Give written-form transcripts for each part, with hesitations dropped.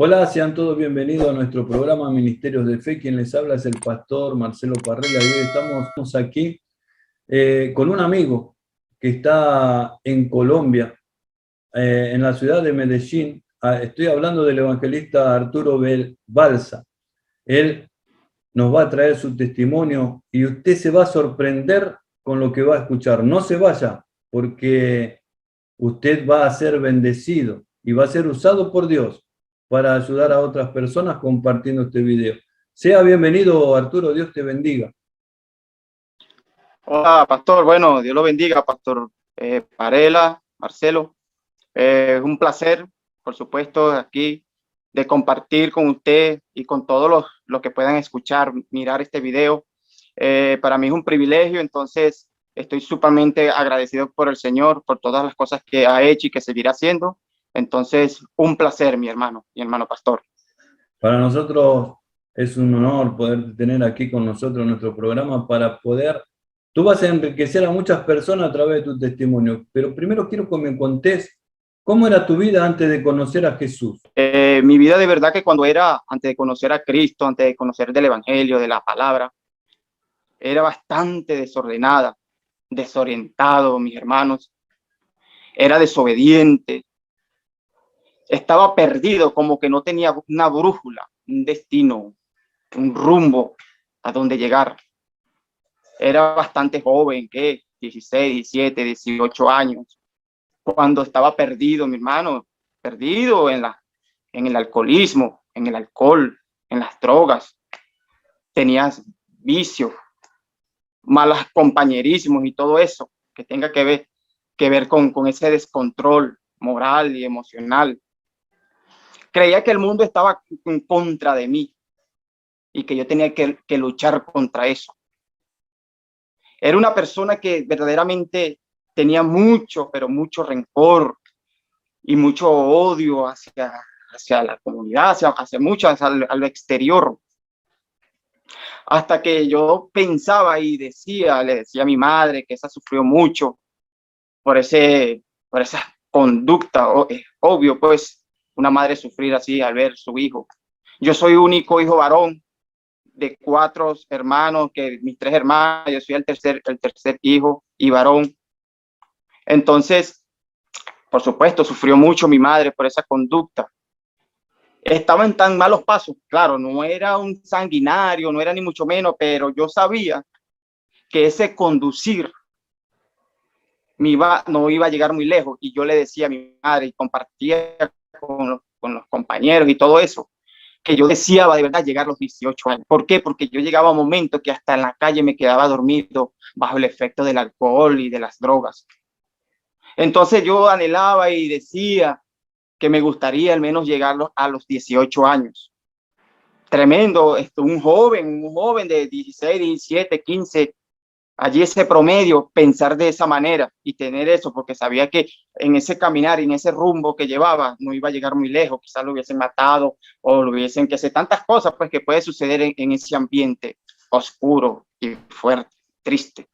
Hola, sean todos bienvenidos a nuestro programa Ministerios de Fe. Quien les habla es el pastor Marcelo Parrella y hoy estamos aquí con un amigo que está en Colombia, en la ciudad de Medellín. Estoy hablando del evangelista Arturo Balsa. Él nos va a traer su testimonio y usted se va a sorprender con lo que va a escuchar. No se vaya, porque usted va a ser bendecido y va a ser usado por Dios para ayudar a otras personas compartiendo este video. Sea bienvenido, Arturo, Dios te bendiga. Hola, pastor. Bueno, Dios lo bendiga, pastor Parela, Marcelo. Es un placer, por supuesto, aquí de compartir con usted y con todos los que puedan escuchar, mirar este video. Para mí es un privilegio, entonces estoy sumamente agradecido por el Señor, por todas las cosas que ha hecho y que seguirá haciendo. Entonces, un placer, mi hermano pastor. Para nosotros es un honor poder tener aquí con nosotros nuestro programa para poder. Tú vas a enriquecer a muchas personas a través de tu testimonio, pero primero quiero que me contés cómo era tu vida antes de conocer a Jesús. Mi vida de verdad que antes de conocer a Cristo, antes de conocer del Evangelio, de la palabra, era bastante desordenada, desorientado, mis hermanos. Era desobediente, estaba perdido, como que no tenía una brújula, un destino, un rumbo a dónde llegar. Era bastante joven, ¿qué? 16, 17, 18 años, cuando estaba perdido, mi hermano, perdido en el alcoholismo, en el alcohol, en las drogas. Tenías vicios, malos compañerismos y todo eso que tenga que ver con ese descontrol moral y emocional. Creía que el mundo estaba en contra de mí y que yo tenía que luchar contra eso. Era una persona que verdaderamente tenía mucho, pero mucho rencor y mucho odio hacia la comunidad, hacia lo exterior. Hasta que yo pensaba y le decía a mi madre que esa sufrió mucho por esa conducta. Es obvio, pues, una madre sufrir así al ver su hijo. Yo soy único hijo varón de 4 hermanos, que mis 3 hermanas, yo soy el tercer hijo y varón. Entonces, por supuesto, sufrió mucho mi madre por esa conducta. Estaba en tan malos pasos, claro, no era un sanguinario, no era ni mucho menos, pero yo sabía que ese conducir no iba a llegar muy lejos. Y yo le decía a mi madre y compartía con los compañeros y todo eso, que yo deseaba de verdad llegar a los 18 años. ¿Por qué? Porque yo llegaba a un momento que hasta en la calle me quedaba dormido bajo el efecto del alcohol y de las drogas. Entonces yo anhelaba y decía que me gustaría al menos llegar a los 18 años. Tremendo, un joven de 16, 17, 15, allí ese promedio, pensar de esa manera y tener eso, porque sabía que en ese caminar, en ese rumbo que llevaba, no iba a llegar muy lejos, quizás lo hubiesen matado o lo hubiesen que hacer tantas cosas, pues que puede suceder en ese ambiente oscuro y fuerte, triste.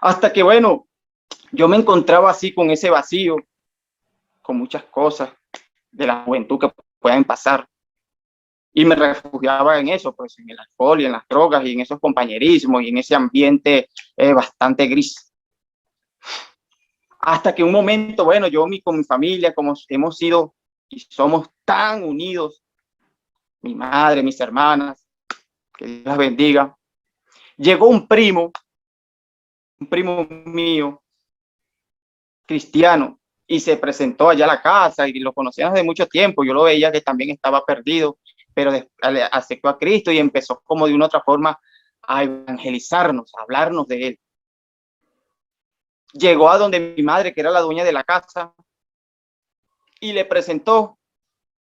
Hasta que, bueno, yo me encontraba así con ese vacío, con muchas cosas de la juventud que pueden pasar. Y me refugiaba en eso, pues en el alcohol y en las drogas y en esos compañerismos y en ese ambiente bastante gris. Hasta que un momento, bueno, con mi familia, como hemos sido y somos tan unidos, mi madre, mis hermanas, que Dios las bendiga, llegó un primo mío, cristiano, y se presentó allá a la casa y lo conocíamos de mucho tiempo. Yo lo veía que también estaba perdido, pero aceptó a Cristo y empezó como de una otra forma a evangelizarnos, a hablarnos de él. Llegó a donde mi madre, que era la dueña de la casa, y le presentó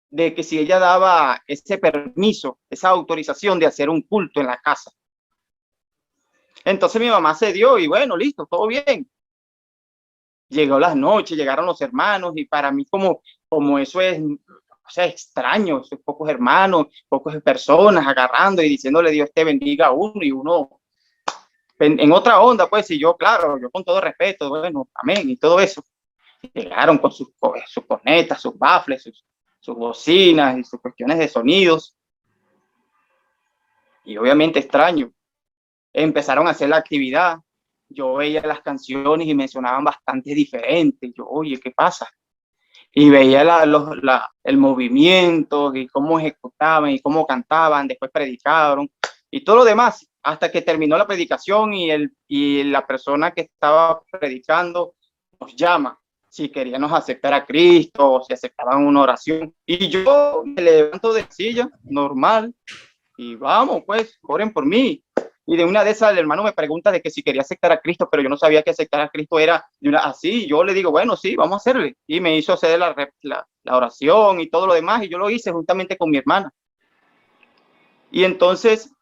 de que si ella daba ese permiso, esa autorización de hacer un culto en la casa. Entonces mi mamá se dio y bueno, listo, todo bien. Llegó las noches, llegaron los hermanos y para mí como eso es, o sea, extraño, pocos hermanos, pocas personas agarrando y diciéndole Dios te bendiga a uno y uno en otra onda, pues, y yo, claro, yo con todo respeto, bueno, amén y todo eso. Llegaron con sus cornetas, sus bafles, sus bocinas y sus cuestiones de sonidos. Y obviamente extraño. Empezaron a hacer la actividad. Yo veía las canciones y me sonaban bastante diferentes. Yo, oye, ¿qué pasa? Y veía el movimiento y cómo ejecutaban y cómo cantaban, después predicaron y todo lo demás, hasta que terminó la predicación y la persona que estaba predicando nos llama si queríamos aceptar a Cristo o si aceptaban una oración. Y yo me levanto de la silla, normal, y vamos, pues, oren por mí. Y de una de esas el hermano me pregunta de que si quería aceptar a Cristo, pero yo no sabía que aceptar a Cristo era de una, así. Yo le digo, bueno, sí, vamos a hacerle. Y me hizo hacer la oración y todo lo demás, y yo lo hice juntamente con mi hermana. Y entonces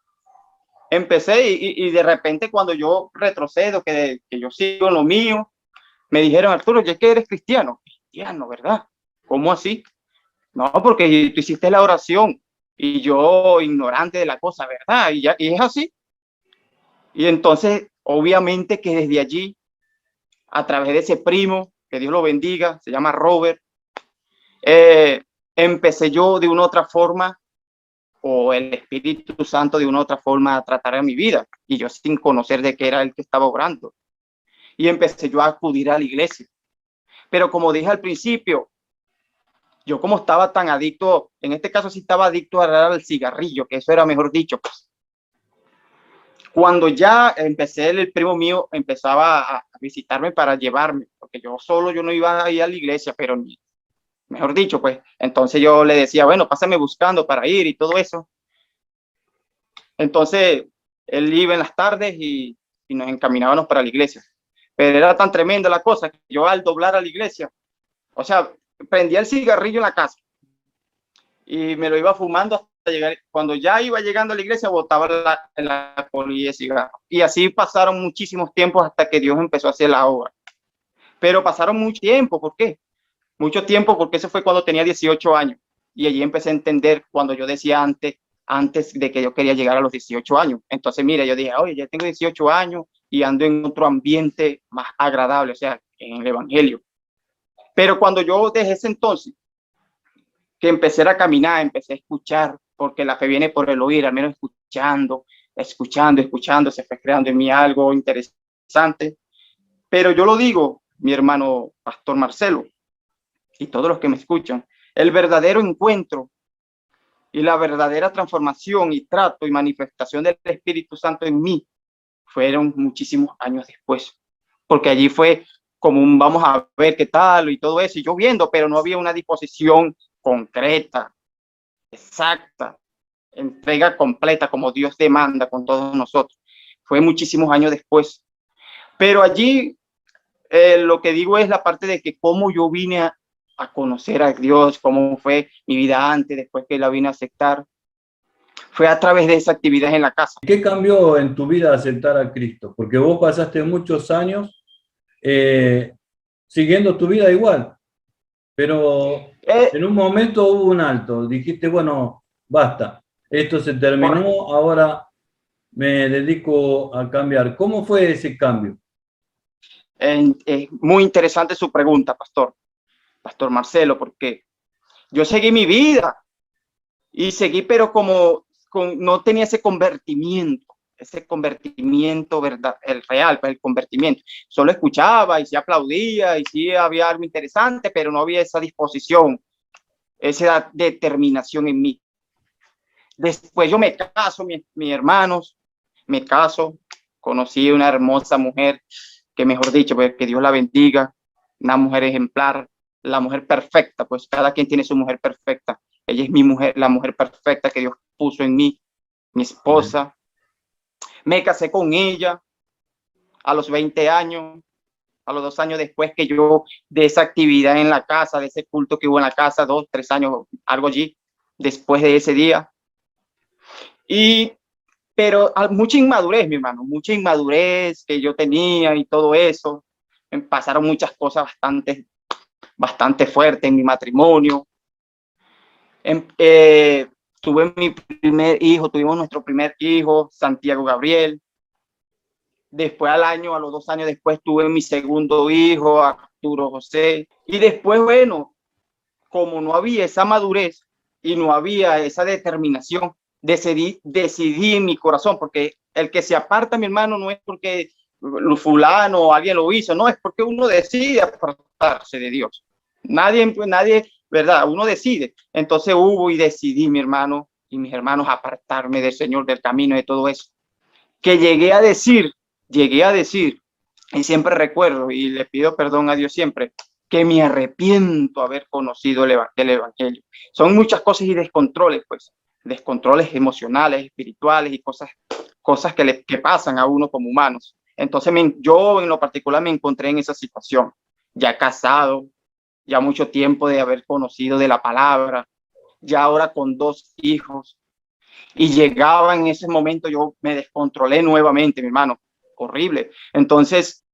empecé y de repente cuando yo retrocedo, que yo sigo en lo mío, me dijeron, Arturo, ¿ya que eres cristiano? Cristiano, ¿verdad? ¿Cómo así? No, porque tú hiciste la oración y yo ignorante de la cosa, ¿verdad? Y es así. Y entonces, obviamente que desde allí, a través de ese primo, que Dios lo bendiga, se llama Robert, empecé yo de una u otra forma, o el Espíritu Santo de una u otra forma a tratar en mi vida, y yo sin conocer de qué era el que estaba obrando. Y empecé yo a acudir a la iglesia. Pero como dije al principio, yo como estaba tan adicto, en este caso sí estaba adicto al cigarrillo, que eso era mejor dicho, pues. Cuando ya empecé, el primo mío empezaba a visitarme para llevarme, porque yo solo yo no iba a ir a la iglesia, pero mejor dicho, pues, entonces yo le decía, bueno, pásame buscando para ir y todo eso. Entonces, él iba en las tardes y nos encaminábamos para la iglesia. Pero era tan tremenda la cosa que yo al doblar a la iglesia, o sea, prendía el cigarrillo en la casa y me lo iba fumando hasta llegar. Cuando ya iba llegando a la iglesia, botaba la colilla de cigarro. Y así pasaron muchísimos tiempos hasta que Dios empezó a hacer la obra. Pero pasaron mucho tiempo, ¿por qué? Mucho tiempo porque eso fue cuando tenía 18 años. Y allí empecé a entender cuando yo decía antes de que yo quería llegar a los 18 años. Entonces, mira, yo dije, oye, ya tengo 18 años y ando en otro ambiente más agradable, o sea, en el evangelio. Pero cuando yo desde ese entonces, que empecé a caminar, empecé a escuchar, porque la fe viene por el oír, al menos escuchando, se fue creando en mí algo interesante. Pero yo lo digo, mi hermano Pastor Marcelo, y todos los que me escuchan, el verdadero encuentro y la verdadera transformación y trato y manifestación del Espíritu Santo en mí fueron muchísimos años después, porque allí fue como un vamos a ver qué tal y todo eso, y yo viendo, pero no había una disposición concreta, exacta, entrega completa como Dios demanda con todos nosotros. Fue muchísimos años después. Pero allí lo que digo es la parte de que cómo yo vine a conocer a Dios, cómo fue mi vida antes, después que la vine a aceptar, fue a través de esa actividad en la casa. ¿Qué cambió en tu vida aceptar a Cristo? Porque vos pasaste muchos años siguiendo tu vida igual, pero en un momento hubo un alto. Dijiste, bueno, basta, esto se terminó, ahora me dedico a cambiar. ¿Cómo fue ese cambio? Muy interesante su pregunta, Pastor Marcelo, porque yo seguí mi vida y seguí, pero no tenía ese convertimiento, verdad, el real, pues el convertimiento. Solo escuchaba y sí aplaudía y sí había algo interesante, pero no había esa disposición, esa determinación en mí. Después yo me caso, mis hermanos, me caso, conocí una hermosa mujer que, mejor dicho, pues que Dios la bendiga, una mujer ejemplar, la mujer perfecta, pues cada quien tiene su mujer perfecta. Ella es mi mujer, la mujer perfecta que Dios puso en mí, mi esposa. Me casé con ella a los 20 años, a los 2 años después que yo de esa actividad en la casa, de ese culto que hubo en la casa, 2, 3 años, algo allí, después de ese día. Pero mucha inmadurez, mi hermano, mucha inmadurez que yo tenía y todo eso. Me pasaron muchas cosas bastante fuertes en mi matrimonio. Tuve mi primer hijo, tuvimos nuestro primer hijo, Santiago Gabriel. Después a los 2 años después tuve mi segundo hijo, Arturo José. Y después, bueno, como no había esa madurez y no había esa determinación, decidí en mi corazón, porque el que se aparta, mi hermano, no es porque lo fulano o alguien lo hizo, no, es porque uno decide apartarse de Dios. Nadie, ¿verdad? Uno decide. Entonces hubo y decidí, mi hermano y mis hermanos, apartarme del Señor, del camino, de todo eso. Que llegué a decir, y siempre recuerdo y le pido perdón a Dios siempre, que me arrepiento haber conocido el Evangelio. Son muchas cosas y descontroles, pues, descontroles emocionales, espirituales y cosas que pasan a uno como humanos. Entonces yo en lo particular me encontré en esa situación, ya casado, ya mucho tiempo de haber conocido de la palabra, ya ahora con 2 hijos, y llegaba en ese momento, yo me descontrolé nuevamente, mi hermano, horrible. Entonces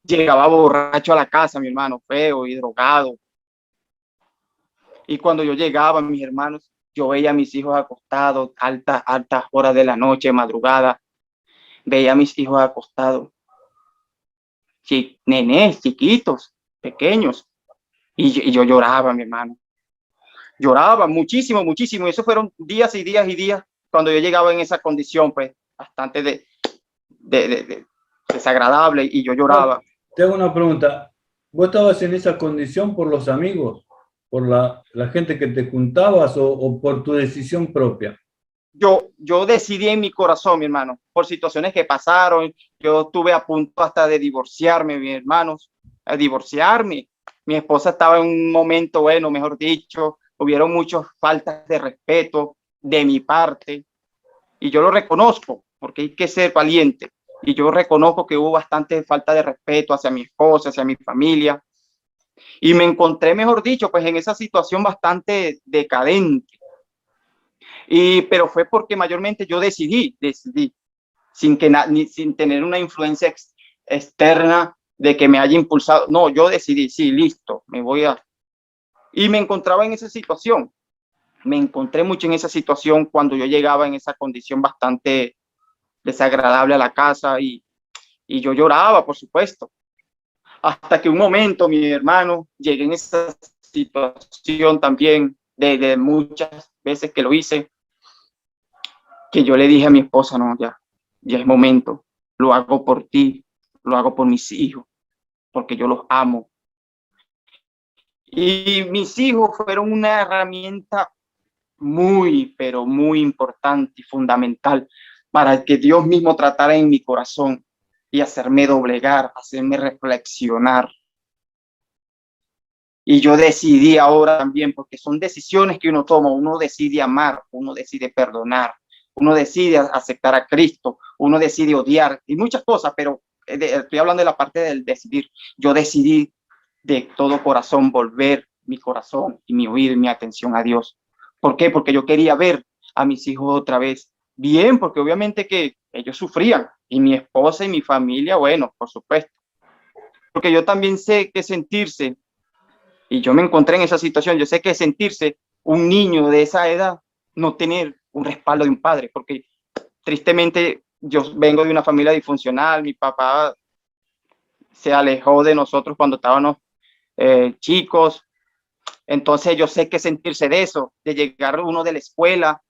llegaba borracho a la casa, mi hermano, feo y drogado. Y cuando yo llegaba, mis hermanos, yo veía a mis hijos acostados, altas horas de la noche, madrugada, veía a mis hijos acostados, nenés, chiquitos, pequeños, y yo lloraba, mi hermano. Lloraba muchísimo, muchísimo. Y eso fueron días y días y días cuando yo llegaba en esa condición, pues, bastante desagradable, y yo lloraba. Te hago una pregunta. ¿Vos estabas en esa condición por los amigos, por la gente que te juntabas o por tu decisión propia? Yo decidí en mi corazón, mi hermano, por situaciones que pasaron. Yo estuve a punto hasta de divorciarme, mis hermanos, a divorciarme. Mi esposa estaba en un momento, bueno, mejor dicho, hubieron muchas faltas de respeto de mi parte, y yo lo reconozco, porque hay que ser valiente. Y yo reconozco que hubo bastante falta de respeto hacia mi esposa, hacia mi familia. Y me encontré, mejor dicho, pues en esa situación bastante decadente. Pero fue porque mayormente yo decidí, sin tener una influencia externa de que me haya impulsado. No, yo decidí, sí, listo, me voy a... Y me encontraba en esa situación. Me encontré mucho en esa situación cuando yo llegaba en esa condición bastante desagradable a la casa, y yo lloraba, por supuesto. Hasta que un momento, mi hermano, llegué en esa situación también, de muchas veces que lo hice, que yo le dije a mi esposa, no, ya es momento, lo hago por ti, lo hago por mis hijos, porque yo los amo. Y mis hijos fueron una herramienta muy, pero muy importante y fundamental para que Dios mismo tratara en mi corazón y hacerme doblegar, hacerme reflexionar. Y yo decidí ahora también, porque son decisiones que uno toma, uno decide amar, uno decide perdonar, uno decide aceptar a Cristo, uno decide odiar y muchas cosas, pero estoy hablando de la parte del decidir. Yo decidí de todo corazón volver mi corazón y mi oído y mi atención a Dios. ¿Por qué? Porque yo quería ver a mis hijos otra vez bien, porque obviamente que ellos sufrían, y mi esposa y mi familia, bueno, por supuesto. Porque yo también sé que sentirse, y yo me encontré en esa situación, yo sé que sentirse un niño de esa edad, no tener un respaldo de un padre, porque tristemente yo vengo de una familia disfuncional. Mi papá se alejó de nosotros cuando estábamos chicos. Entonces yo sé que sentirse de eso, de llegar uno de la escuela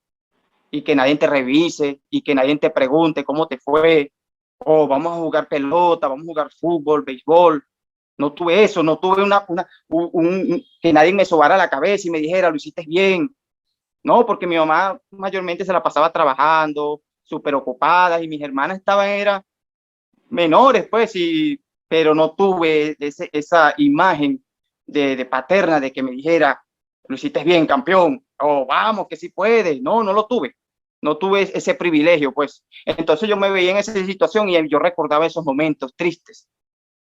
y que nadie te revise y que nadie te pregunte cómo te fue, o vamos a jugar pelota, vamos a jugar fútbol, béisbol. No tuve eso, no tuve que nadie me sobara la cabeza y me dijera, lo hiciste bien. No, porque mi mamá mayormente se la pasaba trabajando, súper ocupada, y mis hermanas eran menores, pues, pero no tuve esa imagen de paterna, de que me dijera, lo hiciste bien, campeón, o vamos, que sí puedes. No, no lo tuve. No tuve ese privilegio, pues. Entonces yo me veía en esa situación y yo recordaba esos momentos tristes,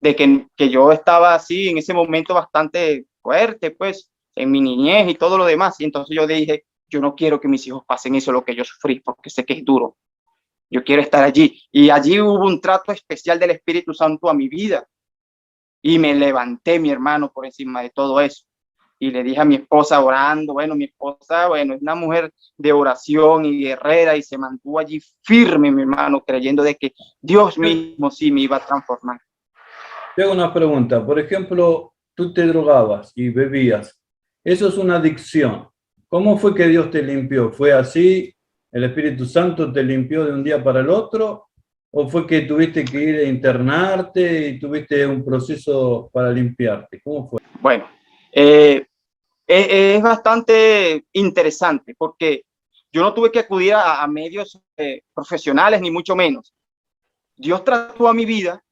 de que yo estaba así en ese momento bastante fuerte, pues, en mi niñez y todo lo demás. Y entonces yo dije, yo no quiero que mis hijos pasen eso, lo que yo sufrí, porque sé que es duro. Yo quiero estar allí. Y allí hubo un trato especial del Espíritu Santo a mi vida. Y me levanté, mi hermano, por encima de todo eso. Y le dije a mi esposa orando, bueno, mi esposa, bueno, es una mujer de oración y guerrera, y se mantuvo allí firme, mi hermano, creyendo de que Dios mismo sí me iba a transformar. Te hago una pregunta. Por ejemplo, tú te drogabas y bebías. Eso es una adicción. ¿Cómo fue que Dios te limpió? ¿Fue así? ¿El Espíritu Santo te limpió de un día para el otro? ¿O fue que tuviste que ir a internarte y tuviste un proceso para limpiarte? ¿Cómo fue? Bueno, es bastante interesante porque yo no tuve que acudir a medios profesionales, ni mucho menos. Dios trató a mi vida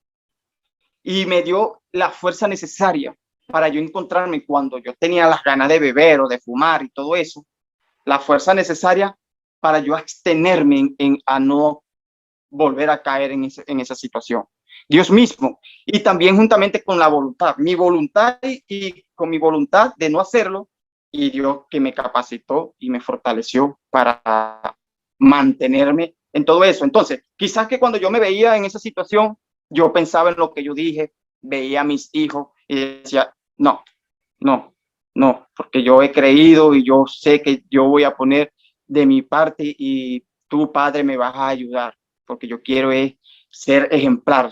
y me dio la fuerza necesaria para yo encontrarme cuando yo tenía las ganas de beber o de fumar y todo eso, la fuerza necesaria para yo abstenerme a no volver a caer en esa situación. Dios mismo. Y también juntamente con la voluntad, mi voluntad y con mi voluntad de no hacerlo, y Dios que me capacitó y me fortaleció para mantenerme en todo eso. Entonces, quizás que cuando yo me veía en esa situación, yo pensaba en lo que yo dije, veía a mis hijos y decía, no, no, no, porque yo he creído y yo sé que yo voy a poner de mi parte y tú, Padre, me vas a ayudar, porque yo quiero es ser ejemplar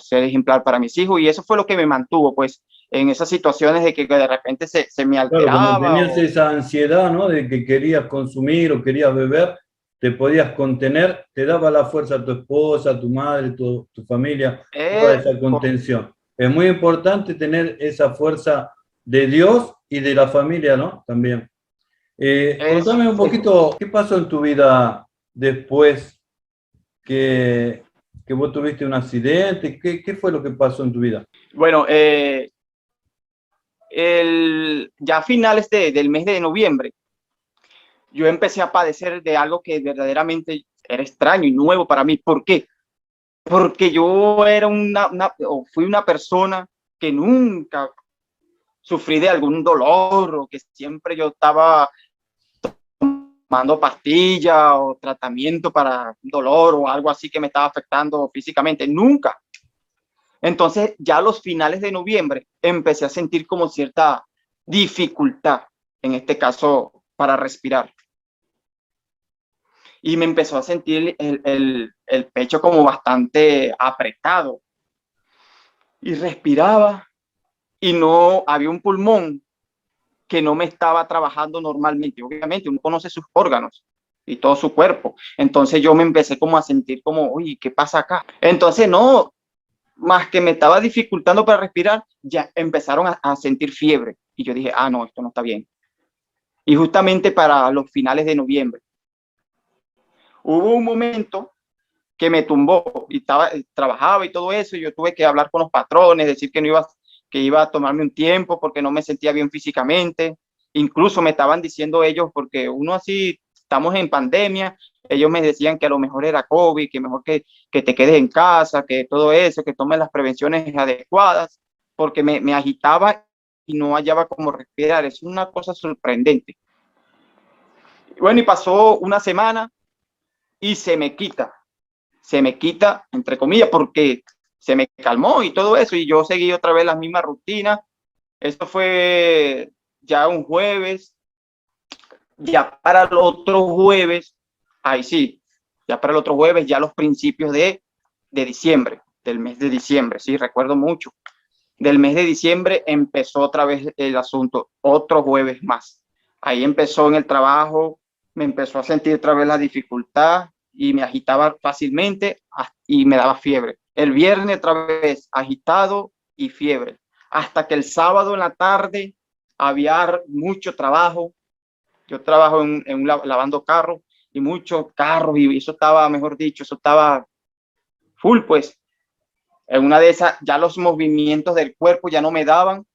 para mis hijos y eso fue lo que me mantuvo, pues, en esas situaciones de que de repente se me Claro, cuando alteraba tenías o... esa ansiedad, ¿no? De que querías consumir o querías beber, te podías contener, te daba la fuerza a tu esposa, a tu madre, tu familia, toda esa contención. Es muy importante tener esa fuerza de Dios y de la familia, ¿no? También. Contame un poquito, ¿qué pasó en tu vida después que, que vos tuviste un accidente? ¿Qué fue lo que pasó en tu vida? Bueno, ya a finales del mes de noviembre, yo empecé a padecer de algo que verdaderamente era extraño y nuevo para mí. ¿Por qué? Porque yo era o fui una persona que nunca sufrí de algún dolor o que siempre yo estaba tomando pastilla o tratamiento para dolor o algo así que me estaba afectando físicamente. Nunca. Entonces, ya a los finales de noviembre empecé a sentir como cierta dificultad, en este caso, para respirar. Y me empezó a sentir el pecho como bastante apretado. Y respiraba y no había un pulmón que no me estaba trabajando normalmente. Obviamente, uno conoce sus órganos y todo su cuerpo. Entonces yo me empecé como a sentir como, uy, ¿qué pasa acá? Entonces, no, más que me estaba dificultando para respirar, ya empezaron a sentir fiebre. Y yo dije, ah, no, esto no está bien. Y justamente para los finales de noviembre, hubo un momento que me tumbó y trabajaba y todo eso, y yo tuve que hablar con los patrones, decir que iba a tomarme un tiempo porque no me sentía bien físicamente. Incluso me estaban diciendo ellos, porque uno así, estamos en pandemia, ellos me decían que a lo mejor era COVID, que mejor que te quedes en casa, que todo eso, que tomes las prevenciones adecuadas, porque me agitaba y no hallaba cómo respirar. Es una cosa sorprendente. Bueno, y pasó una semana y se me quita, entre comillas, porque se me calmó y todo eso, y yo seguí otra vez la misma rutina. Esto fue ya un jueves, ya para el otro jueves, ahí sí, ya para el otro jueves, ya los principios de diciembre, del mes de diciembre, sí, recuerdo mucho. Del mes de diciembre empezó otra vez el asunto, otro jueves más. Ahí empezó en el trabajo, me empezó a sentir otra vez la dificultad y me agitaba fácilmente y me daba fiebre. El viernes otra vez agitado y fiebre. Hasta que el sábado en la tarde había mucho trabajo. Yo trabajo lavando carros y muchos carros y eso estaba, mejor dicho, eso estaba full pues. En una de esas ya los movimientos del cuerpo ya no me daban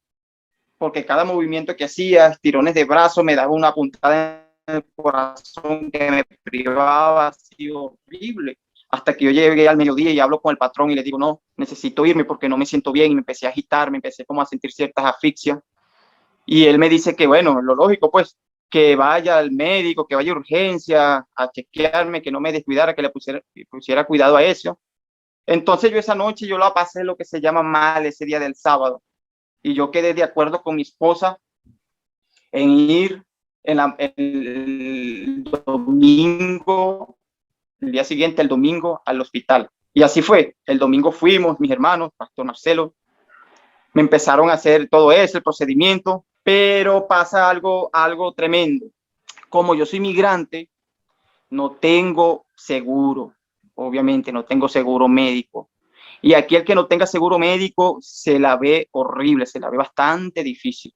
porque cada movimiento que hacía, tirones de brazo, me daba una puntada en el corazón que me privaba así horrible. Hasta que yo llegué al mediodía y hablo con el patrón y le digo, no, necesito irme porque no me siento bien. Y me empecé a agitar, me empecé como a sentir ciertas asfixias. Y él me dice que, bueno, lo lógico, pues, que vaya al médico, que vaya a urgencia a chequearme, que no me descuidara, que le pusiera cuidado a eso. Entonces yo esa noche yo la pasé lo que se llama mal ese día del sábado. Y yo quedé de acuerdo con mi esposa en ir el domingo, el día siguiente, el domingo, al hospital. Y así fue. El domingo fuimos, mis hermanos, Pastor Marcelo, me empezaron a hacer todo eso, el procedimiento. Pero pasa algo tremendo. Como yo soy migrante, no tengo seguro, obviamente no tengo seguro médico. Y aquí el que no tenga seguro médico se la ve horrible, se la ve bastante difícil.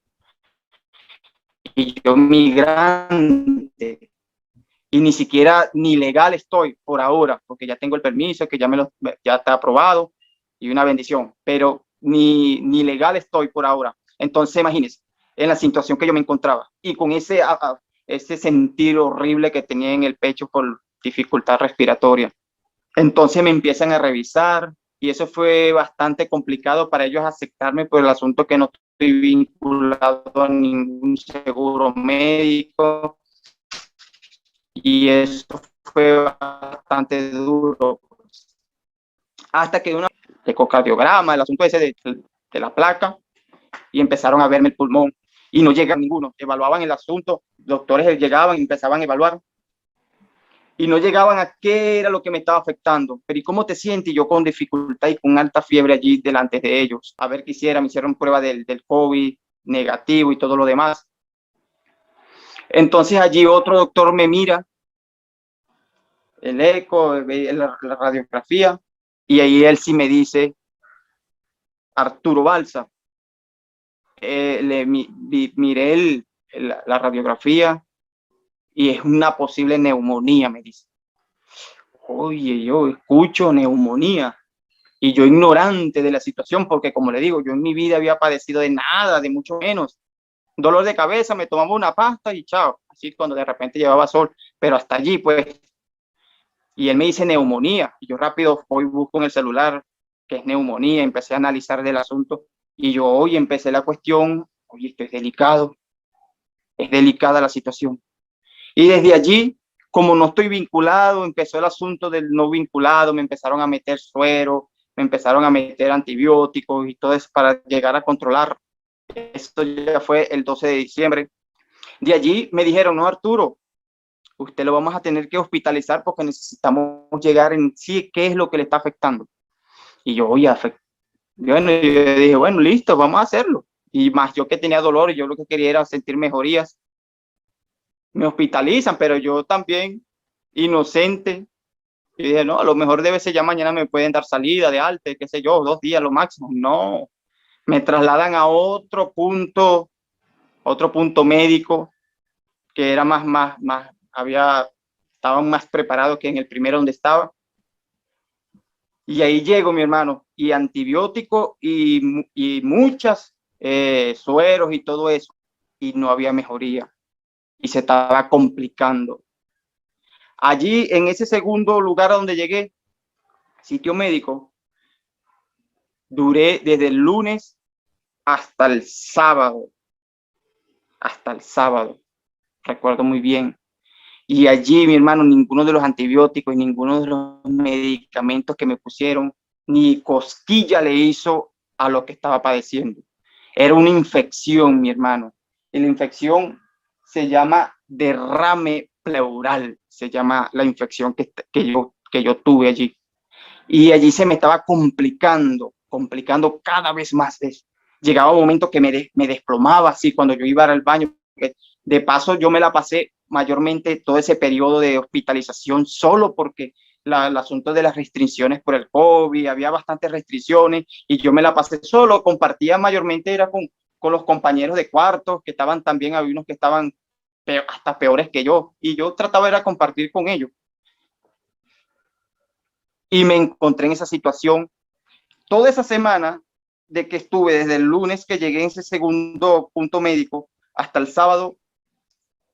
Y yo migrante, y ni siquiera ni legal estoy por ahora, porque ya tengo el permiso, que ya está aprobado y una bendición, pero ni legal estoy por ahora. Entonces, imagínense, en la situación que yo me encontraba y con ese sentir horrible que tenía en el pecho por dificultad respiratoria. Entonces me empiezan a revisar y eso fue bastante complicado para ellos aceptarme por el asunto que no estoy vinculado a ningún seguro médico y eso fue bastante duro. Hasta que una ecocardiograma, el asunto ese de la placa, y empezaron a verme el pulmón y no llega ninguno. Evaluaban el asunto, doctores llegaban y empezaban a evaluar y no llegaban a qué era lo que me estaba afectando. Pero ¿y cómo te sientes? Y yo con dificultad y con alta fiebre allí delante de ellos. A ver qué hiciera, me hicieron prueba del COVID negativo y todo lo demás. Entonces allí otro doctor me mira, el eco, la radiografía, y ahí él sí me dice, Arturo Balsa, miré la radiografía y es una posible neumonía, me dice. Oye, yo escucho neumonía y yo ignorante de la situación, porque como le digo, yo en mi vida había padecido de nada, de mucho menos. Dolor de cabeza, me tomaba una pasta y chao, así cuando de repente llevaba sol, pero hasta allí pues. Y él me dice neumonía y yo rápido voy, busco en el celular que es neumonía, empecé a analizar del asunto y yo hoy empecé la cuestión, oye, esto es delicada la situación. Y desde allí, como no estoy vinculado, empezó el asunto del no vinculado, me empezaron a meter suero, me empezaron a meter antibióticos y todo eso para llegar a controlar. Esto ya fue el 12 de diciembre. De allí me dijeron, no, Arturo, usted lo vamos a tener que hospitalizar porque necesitamos llegar en sí qué es lo que le está afectando. Y yo, oye, bueno, yo dije, bueno, listo, vamos a hacerlo. Y más yo que tenía dolor y yo lo que quería era sentir mejorías. Me hospitalizan, pero yo también, inocente, y dije, no, a lo mejor debe ser ya mañana me pueden dar salida de alta, qué sé yo, 2 días lo máximo. No, me trasladan a otro punto médico que era estaban más preparados que en el primero donde estaba. Y ahí llego, mi hermano, y antibiótico y muchas sueros y todo eso, y no había mejoría, y se estaba complicando. Allí, en ese segundo lugar a donde llegué, sitio médico, duré desde el lunes hasta el sábado, recuerdo muy bien. Y allí, mi hermano, ninguno de los antibióticos y ninguno de los medicamentos que me pusieron, ni cosquilla le hizo a lo que estaba padeciendo. Era una infección, mi hermano. Y la infección se llama derrame pleural, se llama la infección que yo tuve allí. Y allí se me estaba complicando cada vez más. Llegaba un momento que me desplomaba así cuando yo iba al baño. De paso, yo me la pasé mayormente todo ese periodo de hospitalización solo porque el asunto de las restricciones por el COVID, había bastantes restricciones y yo me la pasé solo, compartía mayormente era con los compañeros de cuarto que estaban también, había unos que estaban hasta peores que yo y yo trataba de compartir con ellos. Y me encontré en esa situación toda esa semana de que estuve desde el lunes que llegué en ese segundo punto médico hasta el sábado,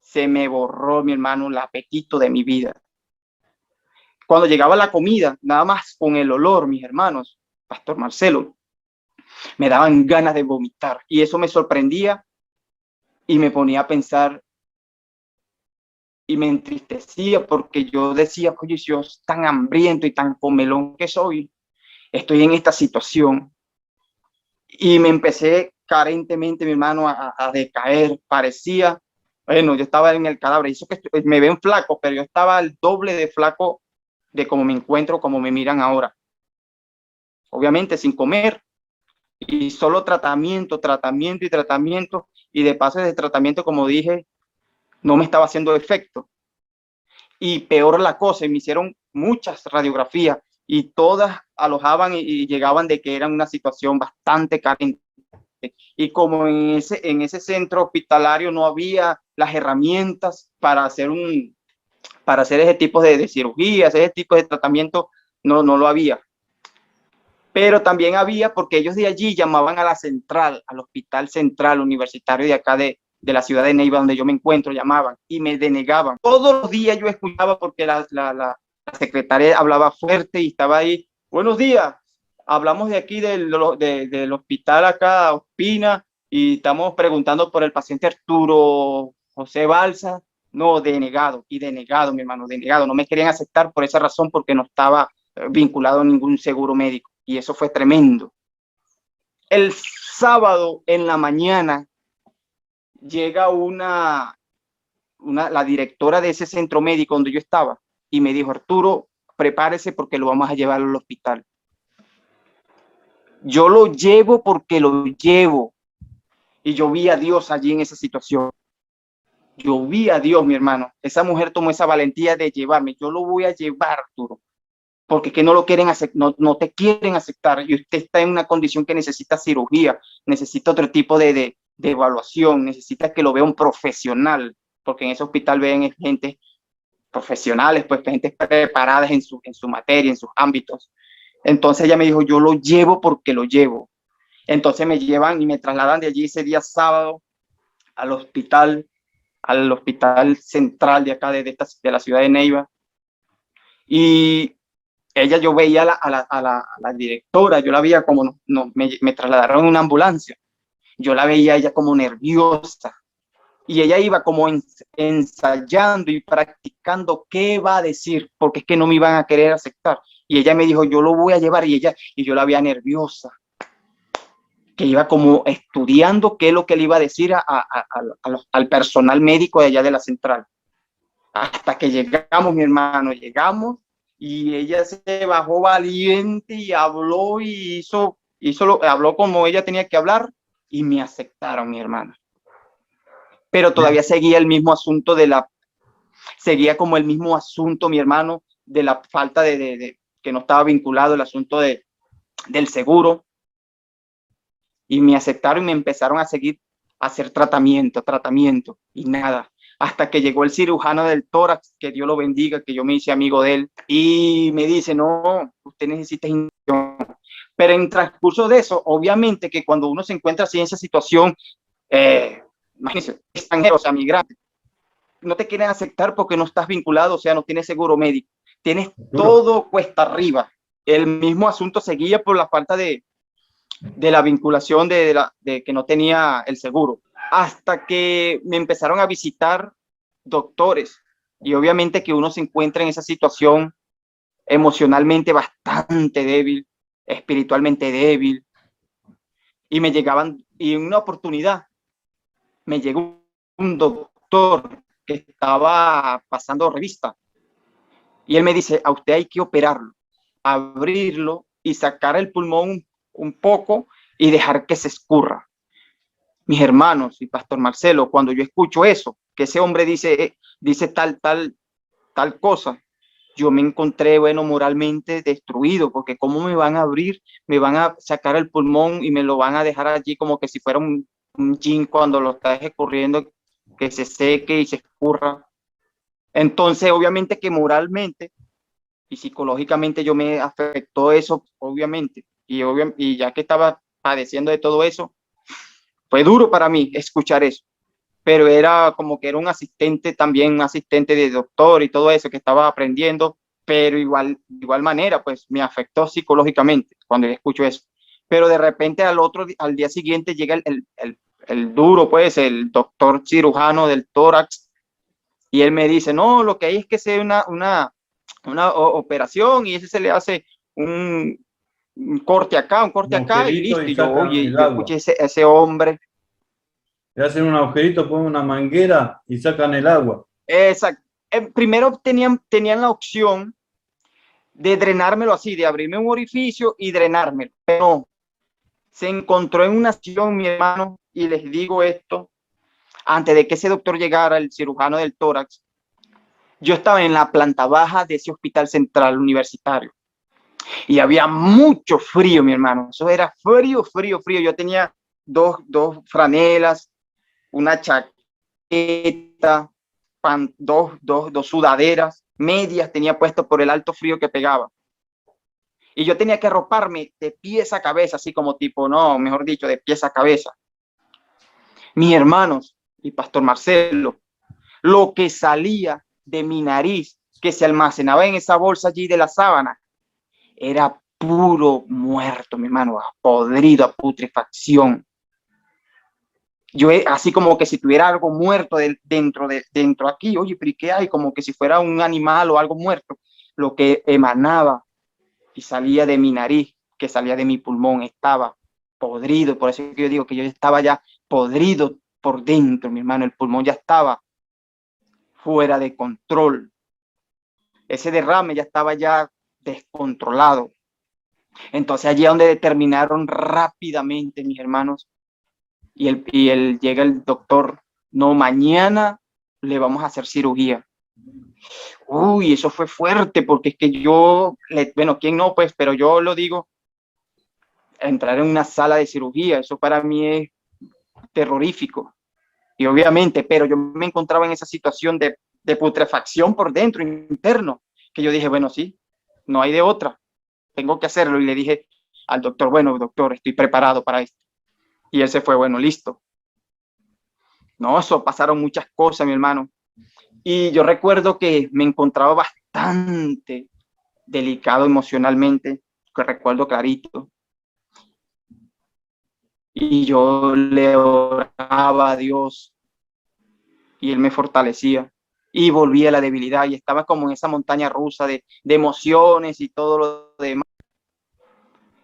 se me borró, mi hermano, el apetito de mi vida. Cuando llegaba la comida, nada más con el olor, mis hermanos, Pastor Marcelo, me daban ganas de vomitar y eso me sorprendía y me ponía a pensar y me entristecía porque yo decía, oye, yo tan hambriento y tan comelón que soy, estoy en esta situación. Y me empecé carentemente, mi hermano, a decaer. Parecía, bueno, yo estaba en el cadáver. Eso que me ven flaco, pero yo estaba al doble de flaco de cómo me encuentro, como me miran ahora. Obviamente sin comer y solo tratamiento. y de paso de tratamiento, como dije, no me estaba haciendo efecto. Y peor la cosa, y me hicieron muchas radiografías y todas alojaban y llegaban de que era una situación bastante carente. Y como en ese centro hospitalario no había las herramientas para hacer ese tipo de cirugías, ese tipo de tratamiento, no lo había. Pero también había, porque ellos de allí llamaban a la central, al hospital central universitario de acá de la ciudad de Neiva, donde yo me encuentro, llamaban y me denegaban. Todos los días yo escuchaba porque la secretaria hablaba fuerte y estaba ahí. Buenos días, hablamos de aquí del hospital acá, Ospina, y estamos preguntando por el paciente Arturo José Balsa. No, denegado, y denegado, mi hermano, denegado. No me querían aceptar por esa razón, porque no estaba vinculado a ningún seguro médico. Y eso fue tremendo. El sábado en la mañana llega la directora de ese centro médico donde yo estaba y me dijo: Arturo, prepárese porque lo vamos a llevar al hospital. Yo lo llevo porque lo llevo. Y yo vi a Dios allí en esa situación. Yo vi a Dios, mi hermano. Esa mujer tomó esa valentía de llevarme. Yo lo voy a llevar, Arturo, porque que no lo quieren aceptar, no te quieren aceptar, y usted está en una condición que necesita cirugía, necesita otro tipo de evaluación, necesita que lo vea un profesional, porque en ese hospital ven gente profesionales, pues gente preparadas en su materia, en sus ámbitos. Entonces ella me dijo: yo lo llevo porque lo llevo. Entonces me llevan y me trasladan de allí ese día sábado al hospital central de acá, de la ciudad de Neiva. Y ella, yo veía a la directora, yo la veía como, me trasladaron en una ambulancia, yo la veía ella como nerviosa, y ella iba como ensayando y practicando qué va a decir, porque es que no me iban a querer aceptar. Y ella me dijo: yo lo voy a llevar, y yo la veía nerviosa, que iba como estudiando qué es lo que le iba a decir al personal médico de allá de la central. Hasta que llegamos, mi hermano, llegamos, y ella se bajó valiente y habló y habló como ella tenía que hablar, y me aceptaron, mi hermano. Pero todavía seguía el mismo asunto seguía como el mismo asunto, mi hermano, de la falta que no estaba vinculado el asunto del seguro, y me aceptaron y me empezaron a seguir a hacer tratamiento, y nada. Hasta que llegó el cirujano del tórax, que Dios lo bendiga, que yo me hice amigo de él, y me dice: no, usted necesita inyección. Pero en transcurso de eso, obviamente que cuando uno se encuentra así en esa situación, imagínense, extranjero, o sea, migrante, no te quieren aceptar porque no estás vinculado, o sea, no tienes seguro médico, tienes todo cuesta arriba. El mismo asunto seguía por la falta de la vinculación de que no tenía el seguro, hasta que me empezaron a visitar doctores, y obviamente que uno se encuentra en esa situación emocionalmente bastante débil, espiritualmente débil, y y en una oportunidad me llegó un doctor que estaba pasando revista, y él me dice: a usted hay que operarlo, abrirlo y sacar el pulmón un poco y dejar que se escurra. Mis hermanos y Pastor Marcelo, cuando yo escucho eso, que ese hombre dice tal cosa, yo me encontré, bueno, moralmente destruido, porque cómo me van a abrir, me van a sacar el pulmón y me lo van a dejar allí como que si fuera un gin cuando lo estás escurriendo, que se seque y se escurra. Entonces, obviamente que moralmente y psicológicamente yo me afectó eso, obviamente, y ya que estaba padeciendo de todo eso, fue duro para mí escuchar eso, pero era como que era un asistente también, un asistente de doctor y todo eso que estaba aprendiendo, pero de igual manera, pues me afectó psicológicamente cuando yo escucho eso. Pero de repente al día siguiente llega el duro, pues el doctor cirujano del tórax, y él me dice: no, lo que hay es que sea una operación, y ese se le hace un corte acá, un corte acá, y listo. Y yo, oye, yo escuché ese hombre. Le hacen un agujerito, ponen una manguera y sacan el agua. Exacto. Primero tenían la opción de drenármelo así, de abrirme un orificio y drenármelo. Pero no, se encontró en una acción, mi hermano, y les digo esto, Antes de que ese doctor llegara, el cirujano del tórax, yo estaba en la planta baja de ese hospital central universitario y había mucho frío, mi hermano. Eso era frío, frío, frío. Yo tenía dos franelas, una chaqueta, dos sudaderas, medias tenía puesto por el alto frío que pegaba. Y yo tenía que arroparme de pies a cabeza, así como tipo, no, mejor dicho, de pies a cabeza. Mis hermanos y Pastor Marcelo, lo que salía de mi nariz, que se almacenaba en esa bolsa allí de la sábana, era puro muerto, mi hermano, podrido, a putrefacción. Yo así como que si tuviera algo muerto dentro aquí, oye, pero ¿y qué hay? Como que si fuera un animal o algo muerto. Lo que emanaba y salía de mi nariz, que salía de mi pulmón, estaba podrido. Por eso es que yo digo que yo estaba ya podrido por dentro, mi hermano. El pulmón ya estaba fuera de control. Ese derrame ya estaba ya descontrolado. Entonces allí es donde determinaron rápidamente, mis hermanos, llega el doctor, no, mañana le vamos a hacer cirugía. Uy, eso fue fuerte, porque es que bueno, ¿quién no? Pues, pero yo lo digo, entrar en una sala de cirugía, eso para mí es terrorífico. Y obviamente, pero yo me encontraba en esa situación de putrefacción por dentro, interno, que yo dije, bueno, sí, no hay de otra, tengo que hacerlo. Y le dije al doctor, bueno, doctor, estoy preparado para esto. Y él se fue, bueno, listo. No, eso pasaron muchas cosas, mi hermano. Y yo recuerdo que me encontraba bastante delicado emocionalmente, que recuerdo clarito. Y yo le oraba a Dios y Él me fortalecía. Y volvía a la debilidad y estaba como en esa montaña rusa de emociones y todo lo demás.